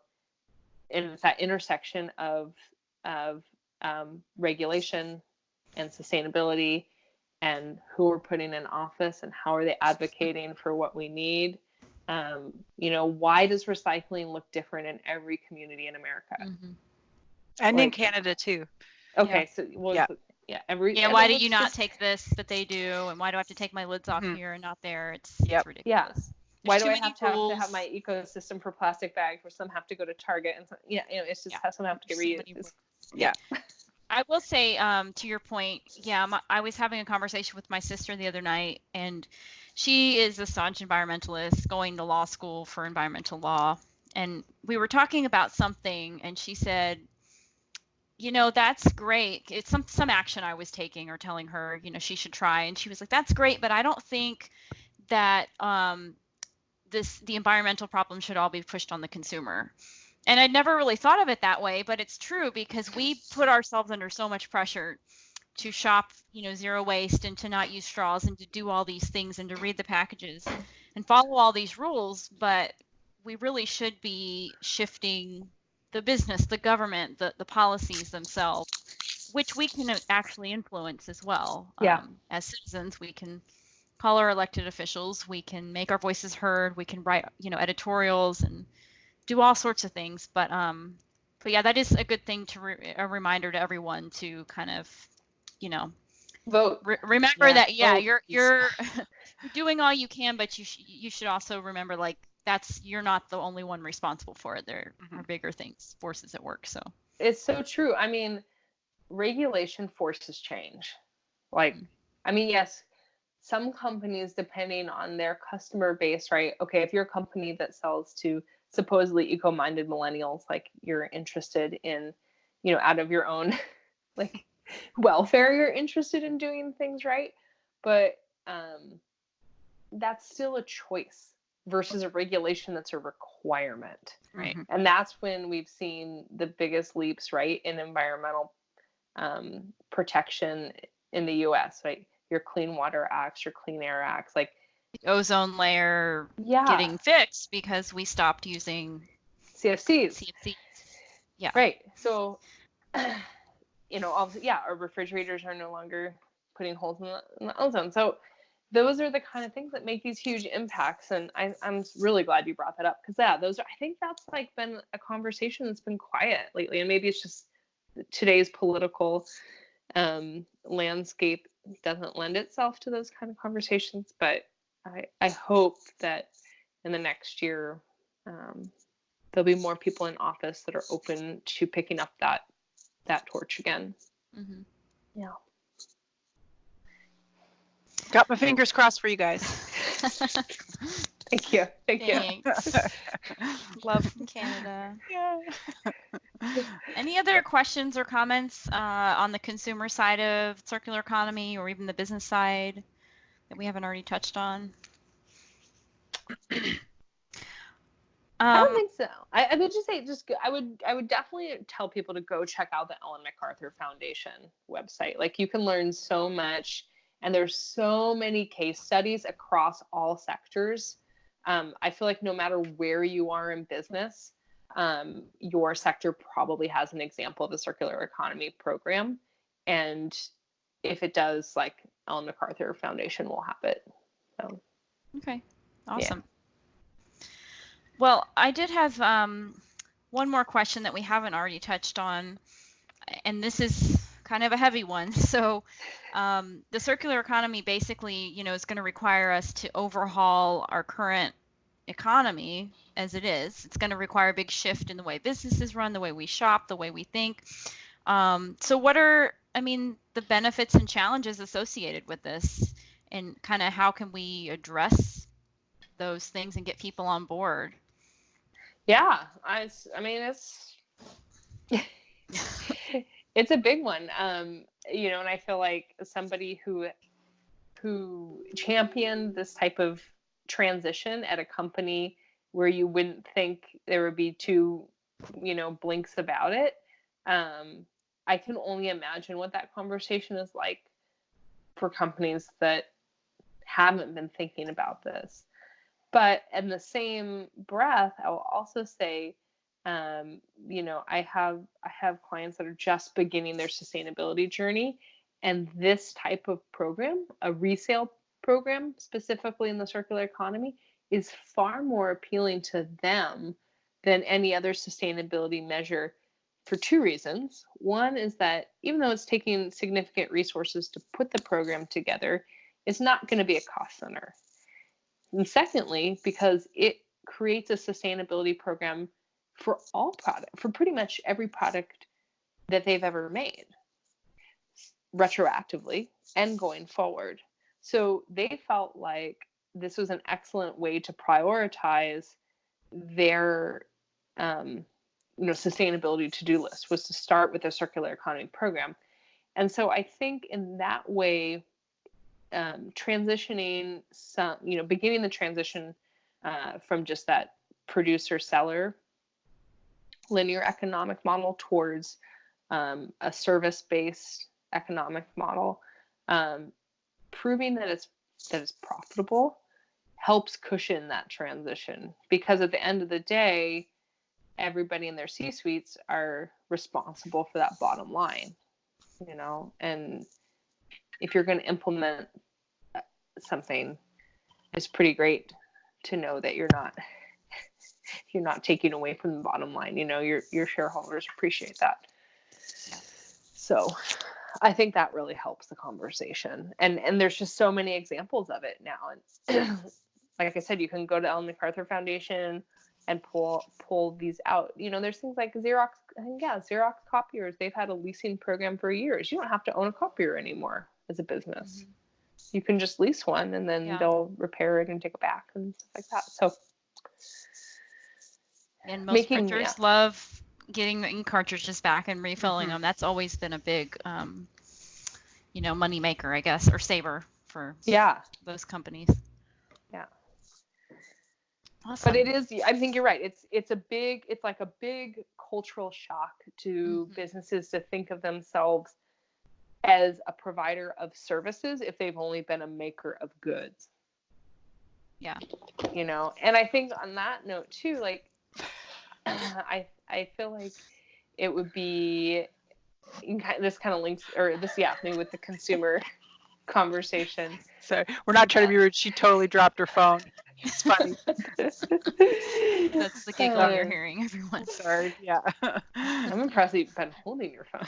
and it's that intersection of regulation and sustainability, and who we're putting in office and how are they advocating for what we need. Why does recycling look different in every community in America? Mm-hmm. And in Canada too. Okay, so why do you not take this that they do, and why do I have to take my lids off here and not there? It's ridiculous. Yeah. Why do I have rules. to have my ecosystem for plastic bags, where some have to go to Target, and it's just some have to get reused. Yeah. I will say, to your point, I was having a conversation with my sister the other night, and she is a staunch environmentalist going to law school for environmental law, and we were talking about something, and she said, that's great. It's some action I was taking or telling her, she should try. And she was like, that's great, but I don't think that the environmental problem should all be pushed on the consumer. And I'd never really thought of it that way, but it's true, because we put ourselves under so much pressure to shop, zero waste, and to not use straws, and to do all these things, and to read the packages and follow all these rules. But we really should be shifting the business, the government, the policies themselves, which we can actually influence as well. As citizens, we can call our elected officials, we can make our voices heard, we can write, editorials and do all sorts of things. But yeah, that is a good thing a reminder to everyone to kind of, vote. Remember that, you're doing all you can, but you should also remember, like, you're not the only one responsible for it. There are bigger things, forces at work. So it's so true. I mean, regulation forces change. Like, I mean, yes, some companies, depending on their customer base, right? Okay, if you're a company that sells to supposedly eco-minded millennials, like, you're interested in, out of your own like welfare, you're interested in doing things right. But that's still a choice versus a regulation that's a requirement. Right. And that's when we've seen the biggest leaps, right, in environmental protection in the US, right? Your Clean Water Acts, your Clean Air Acts, like the ozone layer getting fixed because we stopped using CFCs. Yeah. Right. So, our refrigerators are no longer putting holes in the ozone. So those are the kind of things that make these huge impacts. And I'm really glad you brought that up, because I think that's like been a conversation that's been quiet lately. And maybe it's just today's political landscape doesn't lend itself to those kind of conversations. But I hope that in the next year, there'll be more people in office that are open to picking up that torch again. Mm-hmm. Yeah. Got my fingers crossed for you guys. Thank you. Thanks. Love from Canada. Yeah. Any other questions or comments on the consumer side of circular economy, or even the business side that we haven't already touched on? I don't think so. I would just say, I would definitely tell people to go check out the Ellen MacArthur Foundation website. Like, you can learn so much, and there's so many case studies across all sectors. I feel like no matter where you are in business, your sector probably has an example of a circular economy program. And if it does, like, Ellen MacArthur Foundation will have it. So. Okay, awesome. Yeah. Well, I did have one more question that we haven't already touched on, and this is kind of a heavy one. So the circular economy basically, is going to require us to overhaul our current economy as it is. It's going to require a big shift in the way businesses run, the way we shop, the way we think. So what are, the benefits and challenges associated with this, and kind of how can we address those things and get people on board? Yeah, it's a big one. And I feel like somebody who championed this type of transition at a company where you wouldn't think there would be two, blinks about it. I can only imagine what that conversation is like for companies that haven't been thinking about this. But in the same breath, I will also say, I have clients that are just beginning their sustainability journey, and this type of program, a resale program specifically in the circular economy, is far more appealing to them than any other sustainability measure for two reasons. One is that even though it's taking significant resources to put the program together, it's not going to be a cost center. And secondly, because it creates a sustainability program for all product, for pretty much every product that they've ever made, retroactively and going forward. So they felt like this was an excellent way to prioritize their sustainability to-do list, was to start with a circular economy program. And so I think in that way, transitioning beginning the transition from just that producer-seller linear economic model towards a service-based economic model, proving that it's profitable helps cushion that transition, because at the end of the day, everybody in their C-suites are responsible for that bottom line, and if you're going to implement something, it's pretty great to know that you're not taking away from the bottom line. Your shareholders appreciate that. So I think that really helps the conversation. And there's just so many examples of it now. And like I said, you can go to Ellen MacArthur Foundation and pull these out. There's things like Xerox. Xerox copiers. They've had a leasing program for years. You don't have to own a copier anymore as a business. Mm-hmm. You can just lease one, and then they'll repair it and take it back and stuff like that. So, and most printers love getting the ink cartridges back and refilling them. That's always been a big, money maker, I guess, or saver for those companies. Yeah. Awesome. But it is, I think you're right. It's like a big cultural shock to businesses to think of themselves as a provider of services if they've only been a maker of goods. Yeah. And I think on that note too, like, I feel like it would be, this kind of links, or this, maybe with the consumer conversation. So we're not trying to be rude. She totally dropped her phone. It's funny. That's the giggle you're hearing, everyone. Sorry. Yeah. I'm impressed that you've been holding your phone.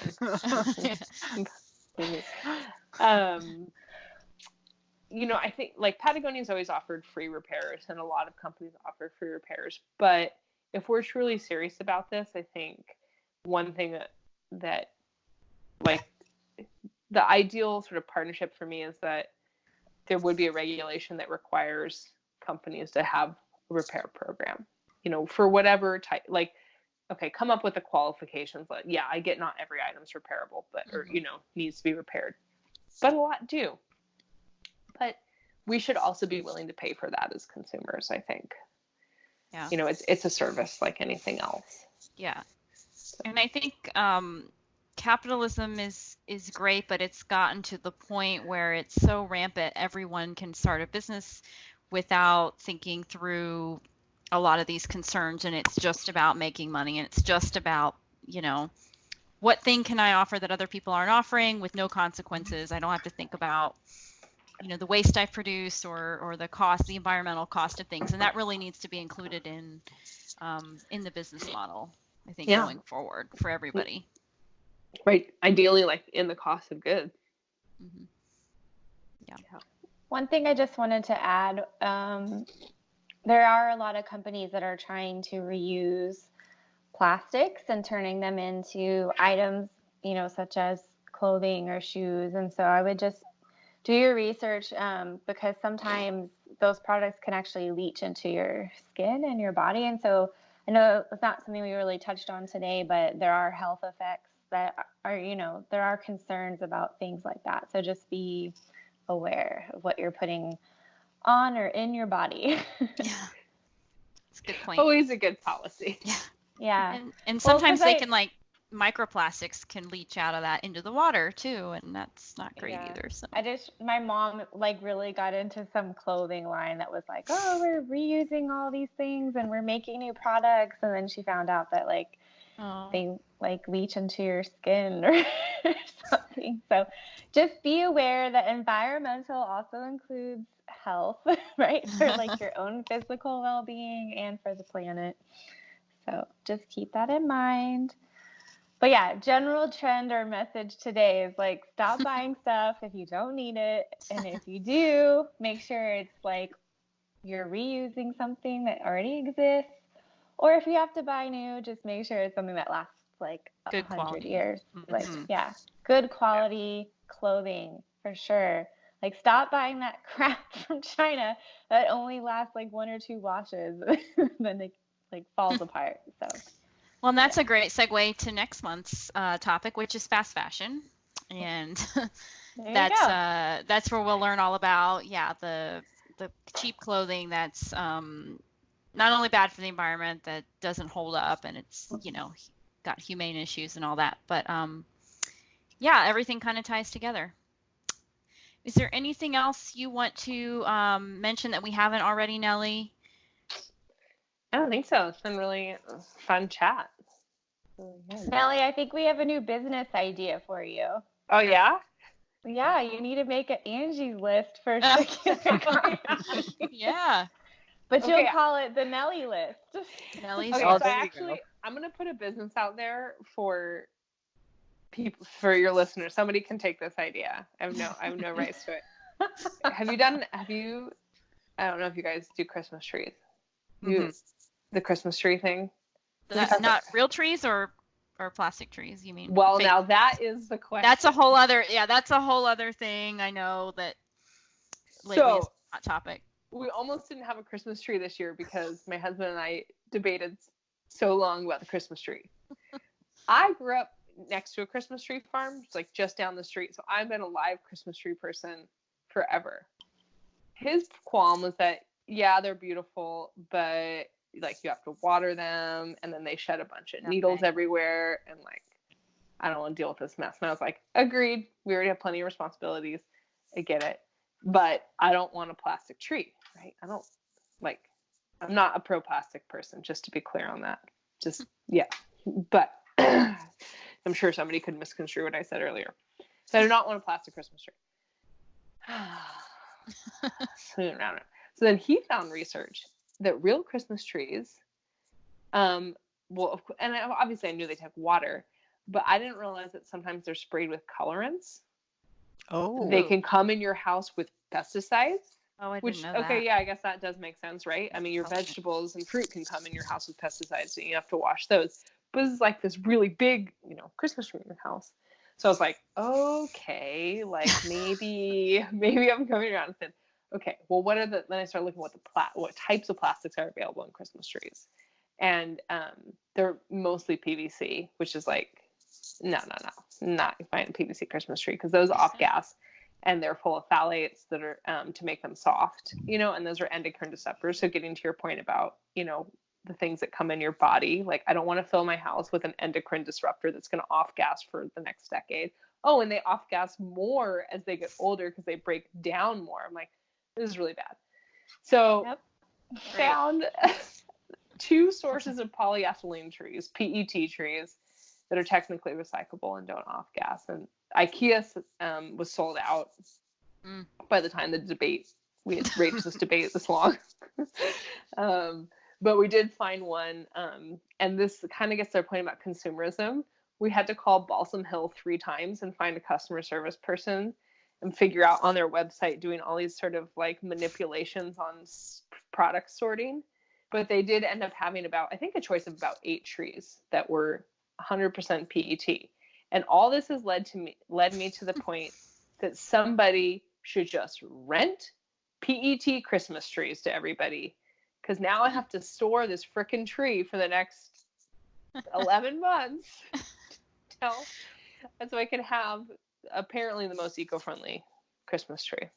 I think like Patagonia's always offered free repairs, and a lot of companies offer free repairs. But if we're truly serious about this, I think one thing that like the ideal sort of partnership for me is that there would be a regulation that requires companies to have a repair program, for whatever type, like, okay, come up with the qualifications. Like, yeah, I get not every item's repairable, but, or, needs to be repaired, but a lot do. But we should also be willing to pay for that as consumers, I think. Yeah. It's a service like anything else. Yeah. And I think capitalism is great, but it's gotten to the point where it's so rampant, everyone can start a business without thinking through a lot of these concerns, and it's just about making money, and it's just about, what thing can I offer that other people aren't offering with no consequences. I don't have to think about, the waste I produce or the cost, the environmental cost of things, and that really needs to be included in the business model, I think, going forward for everybody. Right. Ideally, like in the cost of goods. Mm-hmm. Yeah. One thing I just wanted to add, there are a lot of companies that are trying to reuse plastics and turning them into items, such as clothing or shoes. And so I would just do your research, because sometimes those products can actually leach into your skin and your body. And so I know it's not something we really touched on today, but there are health effects that are, there are concerns about things like that. So just be aware of what you're putting on or in your body. Yeah. That's a good point. Always a good policy. Yeah. Yeah. And sometimes they can, like, microplastics can leach out of that into the water too, and that's not great either. So my mom really got into some clothing line that was like, oh, we're reusing all these things and we're making new products, and then she found out that they leach into your skin or something. So just be aware that environmental also includes health, right? For your own physical well-being and for the planet. So just keep that in mind. But yeah, general trend or message today is stop buying stuff if you don't need it. And if you do, make sure it's you're reusing something that already exists. Or if you have to buy new, just make sure it's something that lasts 100 years. Mm-hmm. Good quality clothing for sure. Stop buying that crap from China that only lasts 1 or 2 washes, then it falls apart. So. Well, and that's a great segue to next month's topic, which is fast fashion, and that's where we'll learn all about the cheap clothing that's not only bad for the environment, that doesn't hold up, and it's got humane issues and all that, but everything kind of ties together. Is there anything else you want to mention that we haven't already, Nellie? I don't think so. It's been really a fun chat. Nellie, I think we have a new business idea for you. Oh, yeah? Yeah, you need to make an Angie's list for circular. Yeah. But you'll call it the Nellie list. Nellie's okay, so I'm going to put a business out there for people, for your listeners. Somebody can take this idea. I have no rights to it. I don't know if you guys do Christmas trees. The Christmas tree thing. Not real trees or plastic trees, you mean? Well, now that is the question. That's a whole other thing. I know that lately is a hot topic. We almost didn't have a Christmas tree this year because my husband and I debated so long about the Christmas tree. I grew up next to a Christmas tree farm, it's just down the street. So I've been a live Christmas tree person forever. His qualm was that, they're beautiful, but you have to water them, and then they shed a bunch of needles everywhere, and I don't want to deal with this mess. And I was like, agreed. We already have plenty of responsibilities. I get it. But I don't want a plastic tree, right? I'm not a pro-plastic person, just to be clear on that. But I'm sure somebody could misconstrue what I said earlier. So I do not want a plastic Christmas tree. So then he found research that real Christmas trees, and obviously I knew they take water, but I didn't realize that sometimes they're sprayed with colorants. Oh. They can come in your house with pesticides. Oh, I Which, didn't know okay, that. yeah, I guess that does make sense, right? I mean, your Okay. vegetables and fruit can come in your house with pesticides, and you have to wash those. But this is like this really big, Christmas tree in your house. So I was like, okay, like maybe I'm coming around and said, okay, well, then I started looking what types of plastics are available in Christmas trees, and they're mostly PVC, which is like, no, not buying a PVC Christmas tree because those off gas. And they're full of phthalates that are to make them soft, and those are endocrine disruptors. So getting to your point about, the things that come in your body, like I don't want to fill my house with an endocrine disruptor that's going to off gas for the next decade. Oh, and they off gas more as they get older because they break down more. I'm like, this is really bad. So found 2 sources of polyethylene trees, PET trees, that are technically recyclable and don't off gas. And IKEA was sold out by the time we had raged this debate this long. But we did find one, and this kind of gets to our point about consumerism. We had to call Balsam Hill 3 times and find a customer service person and figure out on their website doing all these sort of like manipulations on product sorting. But they did end up having a choice of about 8 trees that were 100% PET. And all this has led me to the point that somebody should just rent PET Christmas trees to everybody. Because now I have to store this frickin' tree for the next 11 months. And so I can have apparently the most eco-friendly Christmas tree.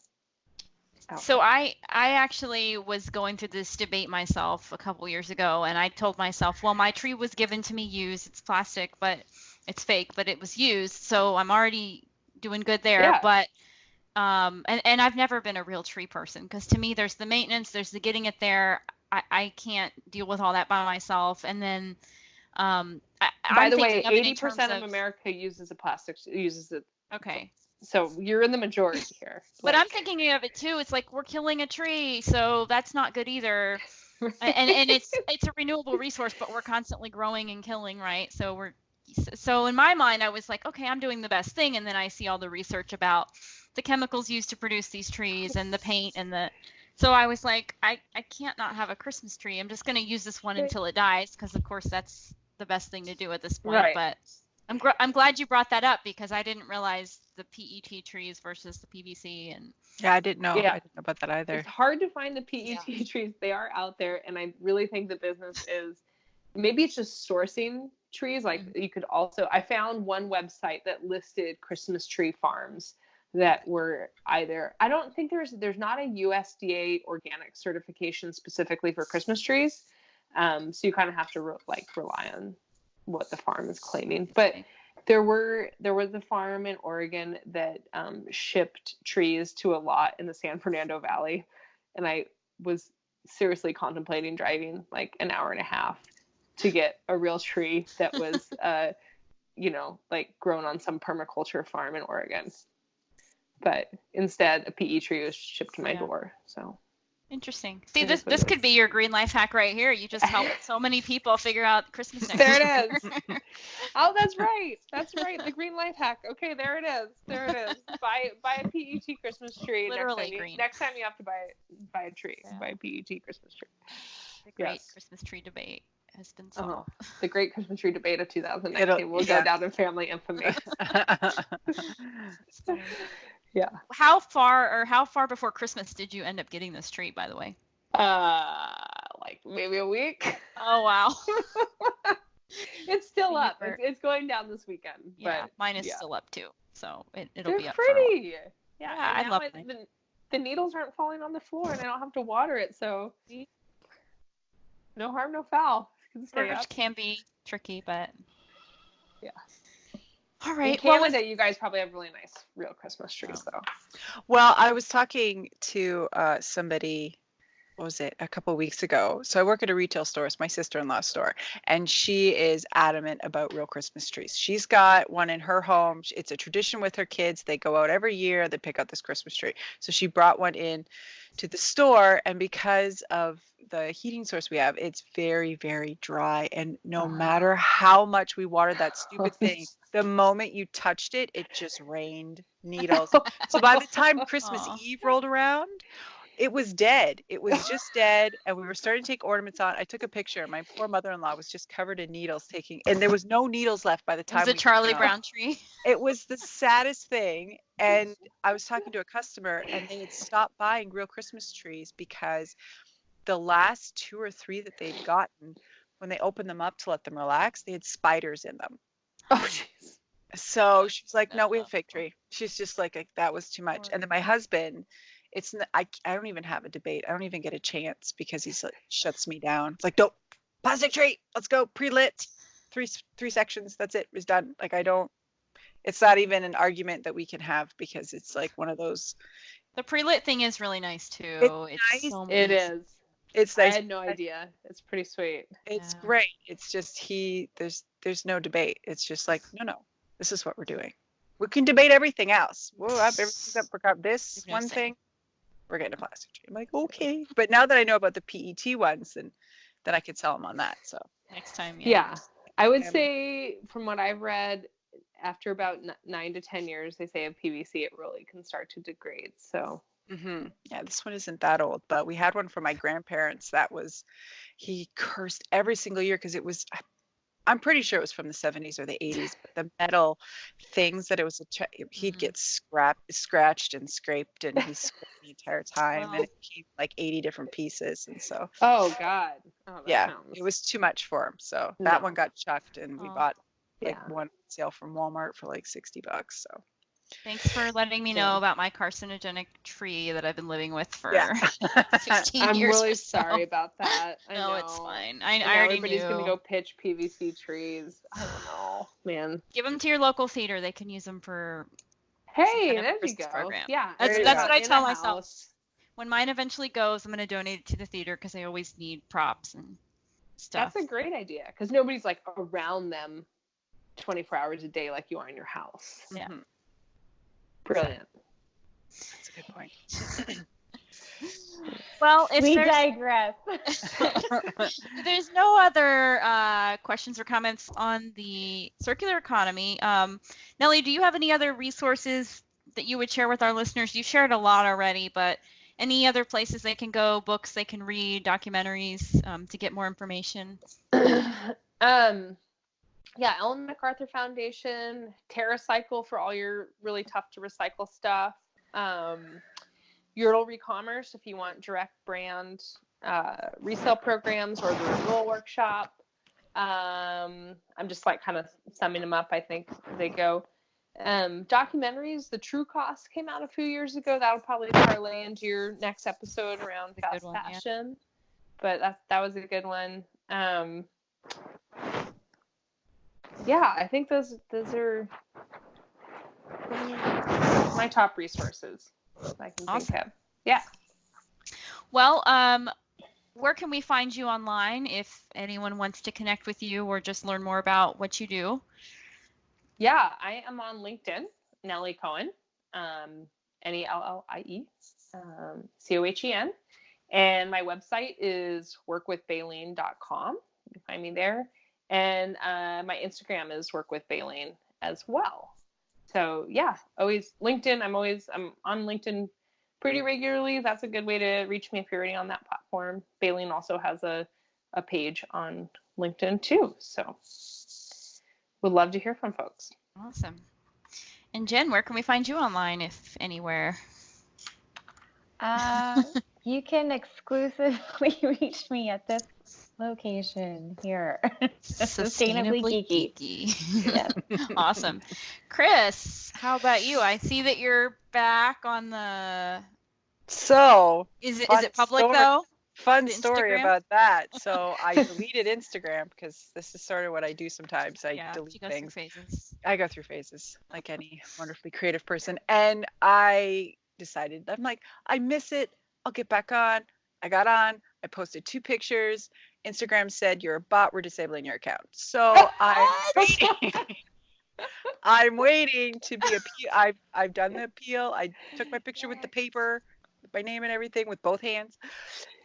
So I actually was going through this debate myself a couple years ago, and I told myself, well, my tree was given to me used. It's plastic, but it's fake, but it was used, so I'm already doing good there. Yeah. But and I've never been a real tree person because to me, there's the maintenance, there's the getting it there. I can't deal with all that by myself. And then by the way, 80% of America uses it. Okay. So you're in the majority here. But I'm thinking of it too. It's like we're killing a tree, so that's not good either. And it's a renewable resource, but we're constantly growing and killing, right? So in my mind, I was like, okay, I'm doing the best thing. And then I see all the research about the chemicals used to produce these trees and the paint so I was like, I can't not have a Christmas tree. I'm just going to use this one until it dies because, of course, that's the best thing to do at this point. Right. But I'm glad you brought that up because I didn't realize the PET trees versus the PVC. And yeah, I didn't know. Yeah. I didn't know about that either. It's hard to find the PET trees. They are out there, and I really think the business is maybe it's just sourcing trees. Like you could also, I found one website that listed Christmas tree farms that were either, I don't think there's not a USDA organic certification specifically for Christmas trees. So you kind of have to rely on what the farm is claiming. But there was a farm in Oregon that shipped trees to a lot in the San Fernando Valley. And I was seriously contemplating driving like an hour and a half to get a real tree that was, grown on some permaculture farm in Oregon. But instead, a PE tree was shipped to my door. So interesting. See, this could be your green life hack right here. You just helped so many people figure out Christmas next year. There it is. Oh, that's right. That's right. The green life hack. Okay, there it is. Buy a PET Christmas tree. Literally green. Next time you have to buy a tree. Yeah. Buy a PET Christmas tree. The great Christmas tree debate has been solved. The great Christmas tree debate of 2019 will go down in family infamy. Yeah. How far before Christmas did you end up getting this tree, by the way? Like maybe a week. Oh, wow. It's still up. It's going down this weekend. Yeah, but mine is still up too. So it'll they're be up pretty. For a yeah, I love it. The needles aren't falling on the floor and I don't have to water it. So no harm, no foul. Which can be tricky, but yeah. All right. In Canada, you guys probably have really nice real Christmas trees, though. Well, I was talking to somebody what was it, a couple of weeks ago. So I work at a retail store. It's my sister-in-law's store, and she is adamant about real Christmas trees. She's got one in her home. It's a tradition with her kids. They go out every year. They pick out this Christmas tree. So she brought one in to the store, and because of the heating source we have, it's very, very dry. And no matter how much we watered that stupid thing, the moment you touched it, it just rained needles. So by the time Christmas Eve rolled around, it was dead. It was just dead. And we were starting to take ornaments on. I took a picture. My poor mother-in-law was just covered in needles and there was no needles left by the time. It was a Charlie Brown tree. It was the saddest thing. And I was talking to a customer, and they had stopped buying real Christmas trees because the last 2 or 3 that they'd gotten, when they opened them up to let them relax, they had spiders in them. Oh, jeez. So she was like, no, we have a fig tree. She's just like, that was too much. And then my husband, I don't even have a debate. I don't even get a chance because he's like, shuts me down. It's like, nope, plastic tree. Let's go. Pre-lit. Three sections. That's it. It's done. Like, it's not even an argument that we can have because it's like one of those. The pre-lit thing is really nice too. It's nice. So it is. It's nice. I had no idea. It's pretty sweet. It's great. It's just there's no debate. It's just like, no, this is what we're doing. We can debate everything else. We'll have everything up for this one thing. We're getting a plastic tree. I'm like, okay. But now that I know about the PET ones, then I could sell them on that. So next time, yeah. I would say from what I've read, after about 9 to 10 years, they say of PVC, it really can start to degrade. So. Mm-hmm. Yeah, this one isn't that old, but we had one from my grandparents he cursed every single year because it was, I'm pretty sure it was from the 70s or the 80s, but the metal things that it was, he'd get scratched and scraped, and he scraped the entire time, and it came like 80 different pieces, and so. Oh, God. It was too much for him, so that one got chucked, and we bought one sale from Walmart for like $60, so. Thanks for letting me know about my carcinogenic tree that I've been living with for 15 I'm years. I'm really sorry about that. I know. It's fine. I already everybody's knew. Going to go pitch PVC trees. I don't know, man. Give them to your local theater. They can use them for Hey, there you go. Program. Yeah. That's what I tell myself. When mine eventually goes, I'm going to donate it to the theater because they always need props and stuff. That's a great idea because nobody's like around them 24 hours a day like you are in your house. Yeah. Mm-hmm. Brilliant. That's a good point. Well, we digress. There's no other questions or comments on the circular economy. Nellie, do you have any other resources that you would share with our listeners? You shared a lot already, but any other places they can go, books they can read, documentaries to get more information? Yeah, Ellen MacArthur Foundation, TerraCycle for all your really tough to recycle stuff. Yurtle Recommerce if you want direct brand resale programs, or the Renewal Workshop. I'm just like kind of summing them up. I think they go. Documentaries, The True Cost came out a few years ago. That'll probably parlay into your next episode around fast fashion. But that was a good one. Yeah, I think those are my top resources I can think of. Yeah. Well, where can we find you online if anyone wants to connect with you or just learn more about what you do? Yeah, I am on LinkedIn, Nellie Cohen, Nellie, Cohen. And my website is workwithbaleen.com. You can find me there. And my Instagram is workwithbaleen as well. So yeah, always LinkedIn. I'm on LinkedIn pretty regularly. That's a good way to reach me if you're already on that platform. Baleen also has a page on LinkedIn too. So would love to hear from folks. Awesome. And Jen, where can we find you online, if anywhere? You can exclusively reach me at this location here. Sustainably Geeky. Yes. Awesome. Chris, how about you? I see that you're back on the. So is it public though? Fun story about that. So I deleted Instagram because this is sort of what I do sometimes. I delete things. I go through phases like any wonderfully creative person. And I decided, I'm like, I miss it. I'll get back on. I got on, I posted 2 pictures. Instagram said, you're a bot, we're disabling your account. So I'm waiting. I'm waiting to be I've done the appeal. I took my picture with the paper, with my name and everything, with both hands.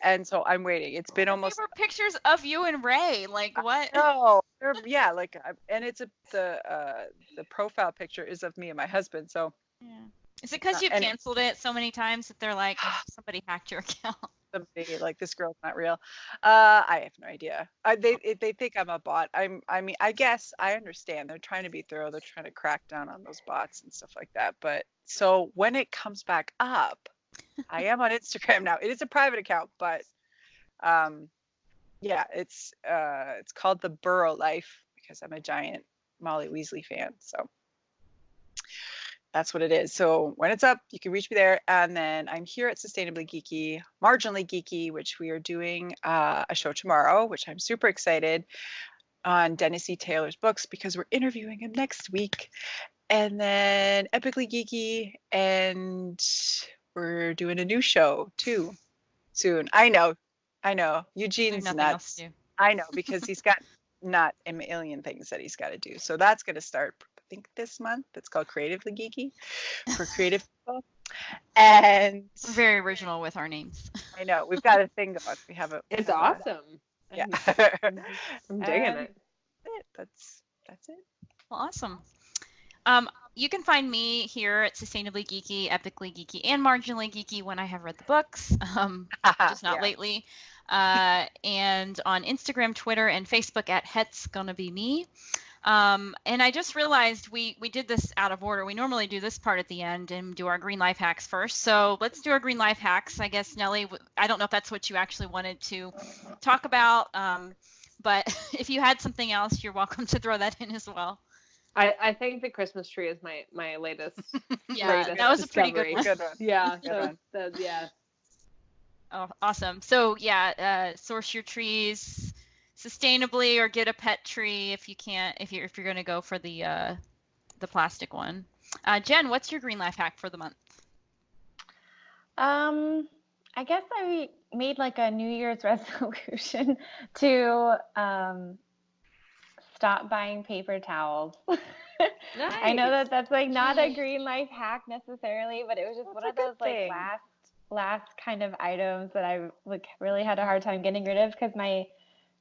And so I'm waiting. It's been almost. They were pictures of you and Ray. Like what? No, yeah, like, and it's the profile picture is of me and my husband. So. Yeah. Is it because you've canceled it so many times that they're like, somebody hacked your account? Somebody like, this girl's not real. I have no idea. They think I'm a bot. I mean, I guess I understand. They're trying to be thorough. They're trying to crack down on those bots and stuff like that. But so when it comes back up, I am on Instagram now. It is a private account, but yeah, it's called the Burrow Life because I'm a giant Molly Weasley fan. So that's what it is. So when it's up, you can reach me there. And then I'm here at Sustainably Geeky, Marginally Geeky, which we are doing a show tomorrow, which I'm super excited, on Dennis E. Taylor's books because we're interviewing him next week. And then Epically Geeky, and we're doing a new show too soon. I know. Eugene's nuts. I know, because he's got not a million things that he's got to do. So that's going to start, I think, this month. It's called Creatively Geeky for creative people. And we're very original with our names. I know. We've got a thing going. It's awesome. Yeah. I'm digging it. That's it. Well, awesome. You can find me here at Sustainably Geeky, Epically Geeky, and Marginally Geeky when I have read the books, just not lately. And on Instagram, Twitter, and Facebook at Het's Gonna Be Me. And I just realized we did this out of order. We normally do this part at the end and do our green life hacks first. So let's do our green life hacks. I guess, Nellie, I don't know if that's what you actually wanted to talk about, but if you had something else, you're welcome to throw that in as well. I think the Christmas tree is my latest. Yeah, that was a pretty good one. Yeah. Yeah. Oh, awesome. So yeah, source your trees sustainably or get a pet tree if you can't, if you're going to go for the plastic one. Jen, what's your green life hack for the month? I guess I made like a New Year's resolution to stop buying paper tawels. Nice. I know that's like not a green life hack necessarily, but it was just one of those like last kind of items that I like really had a hard time getting rid of because my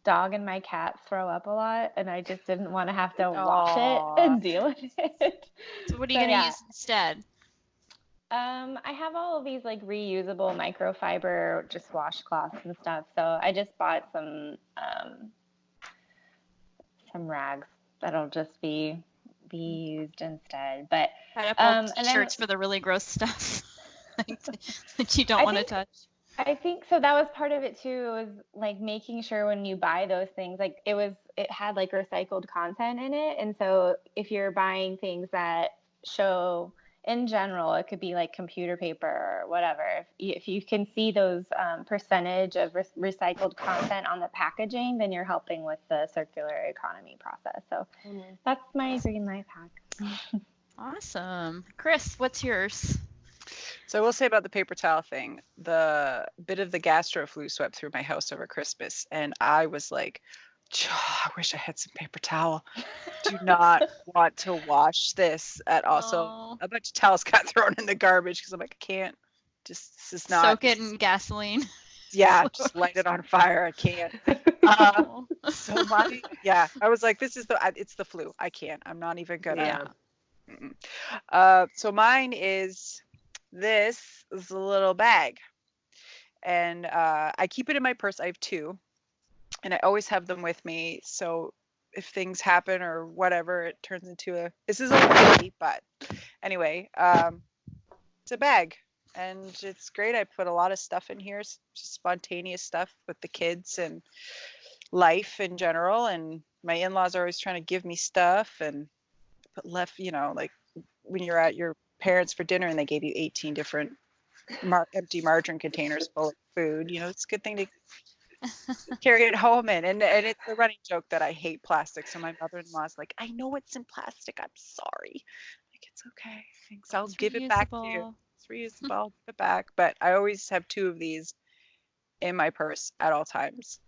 dog and my cat throw up a lot, and I just didn't want to have to wash it and deal with it. So what are you going to use instead? I have all of these like reusable microfiber just washcloths and stuff. So I just bought some rags that'll just be used instead. But t-shirts for the really gross stuff that you don't want to touch. I think so. That was part of it too. Was like making sure when you buy those things, like it had like recycled content in it, and so if you're buying things that show, in general, it could be like computer paper or whatever. If you can see those percentage of recycled content on the packaging, then you're helping with the circular economy process. So that's my green life hack. Awesome. Chris, what's yours? So I will say about the paper towel thing, the bit of the gastro flu swept through my house over Christmas, and I was like, I wish I had some paper towel. Do not want to wash this at all. So a bunch of towels got thrown in the garbage because I'm like, I can't. This is not. Soak it in gasoline. Yeah, just light it on fire. I can't. So I was like, it's the flu. I can't. I'm not even gonna. Yeah. So mine is. This is a little bag, and I keep it in my purse. I have 2, and I always have them with me. So if things happen or whatever, it turns into this is a little baby, but anyway, it's a bag, and it's great. I put a lot of stuff in here, just spontaneous stuff with the kids and life in general. And my in-laws are always trying to give me stuff, and but left, like when you're at your parents for dinner and they gave you 18 different empty margarine containers full of food, it's a good thing to carry it home in. And it's a running joke that I hate plastic. So my mother-in-law's like, I know it's in plastic. I'm sorry. Like, it's okay. Thanks. I'll give it back to you. It's reusable. I'll give it back. But I always have 2 of these in my purse at all times.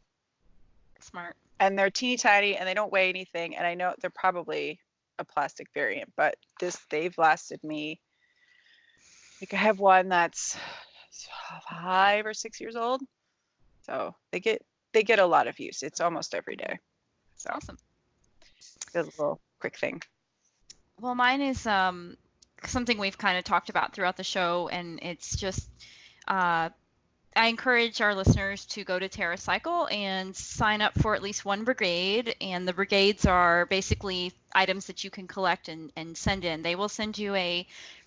Smart. And they're teeny tiny and they don't weigh anything. And I know they're probably a plastic variant, but they've lasted me. Like I have one that's 5 or 6 years old. So they get a lot of use. It's almost every day. So Awesome. It's a little quick thing. Well, mine is something we've kind of talked about throughout the show, and it's just I encourage our listeners to go to TerraCycle and sign up for at least one brigade. And the brigades are basically items that you can collect and send in. They will send you a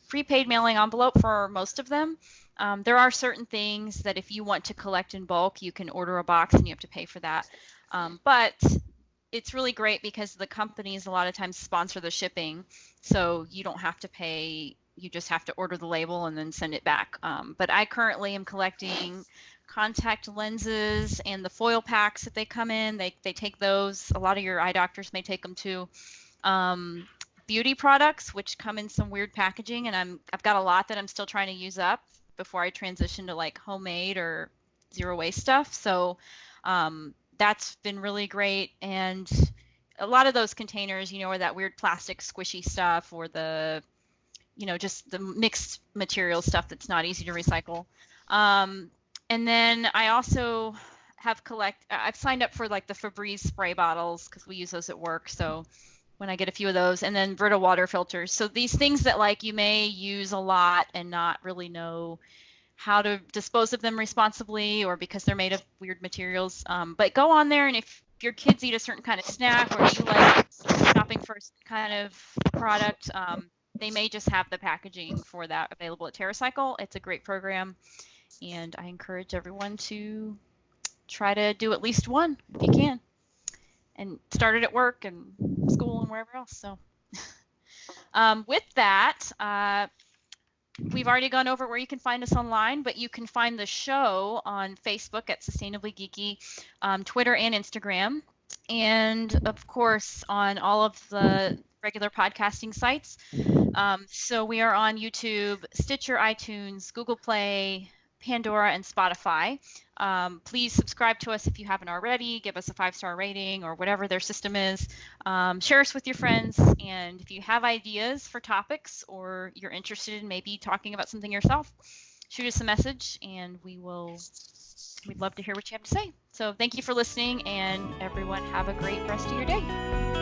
prepaid mailing envelope for most of them. There are certain things that if you want to collect in bulk, you can order a box and you have to pay for that. But it's really great because the companies a lot of times sponsor the shipping, so you don't have to pay. You just have to order the label and then send it back. But I currently am collecting contact lenses and the foil packs that they come in. They take those. A lot of your eye doctors may take them too. Beauty products, which come in some weird packaging, and I've got a lot that I'm still trying to use up before I transition to like homemade or zero waste stuff. So that's been really great. And a lot of those containers, are that weird plastic squishy stuff or the just the mixed material stuff that's not easy to recycle. And then I also I've signed up for like the Febreze spray bottles because we use those at work. So when I get a few of those, and then Brita water filters. So these things that like you may use a lot and not really know how to dispose of them responsibly, or because they're made of weird materials. But go on there, and if your kids eat a certain kind of snack or you like shopping for some kind of product, they may just have the packaging for that available at TerraCycle. It's a great program, and I encourage everyone to try to do at least one if you can, and start it at work and school and wherever else. So with that, we've already gone over where you can find us online, but you can find the show on Facebook at Sustainably Geeky, Twitter and Instagram, and of course on all of the regular podcasting sites. So we are on YouTube, Stitcher, iTunes, Google Play, Pandora, and Spotify. Please subscribe to us if you haven't already. Give us a 5-star rating or whatever their system is. Share us with your friends. And if you have ideas for topics or you're interested in maybe talking about something yourself, shoot us a message and we'd love to hear what you have to say. So thank you for listening, and everyone have a great rest of your day.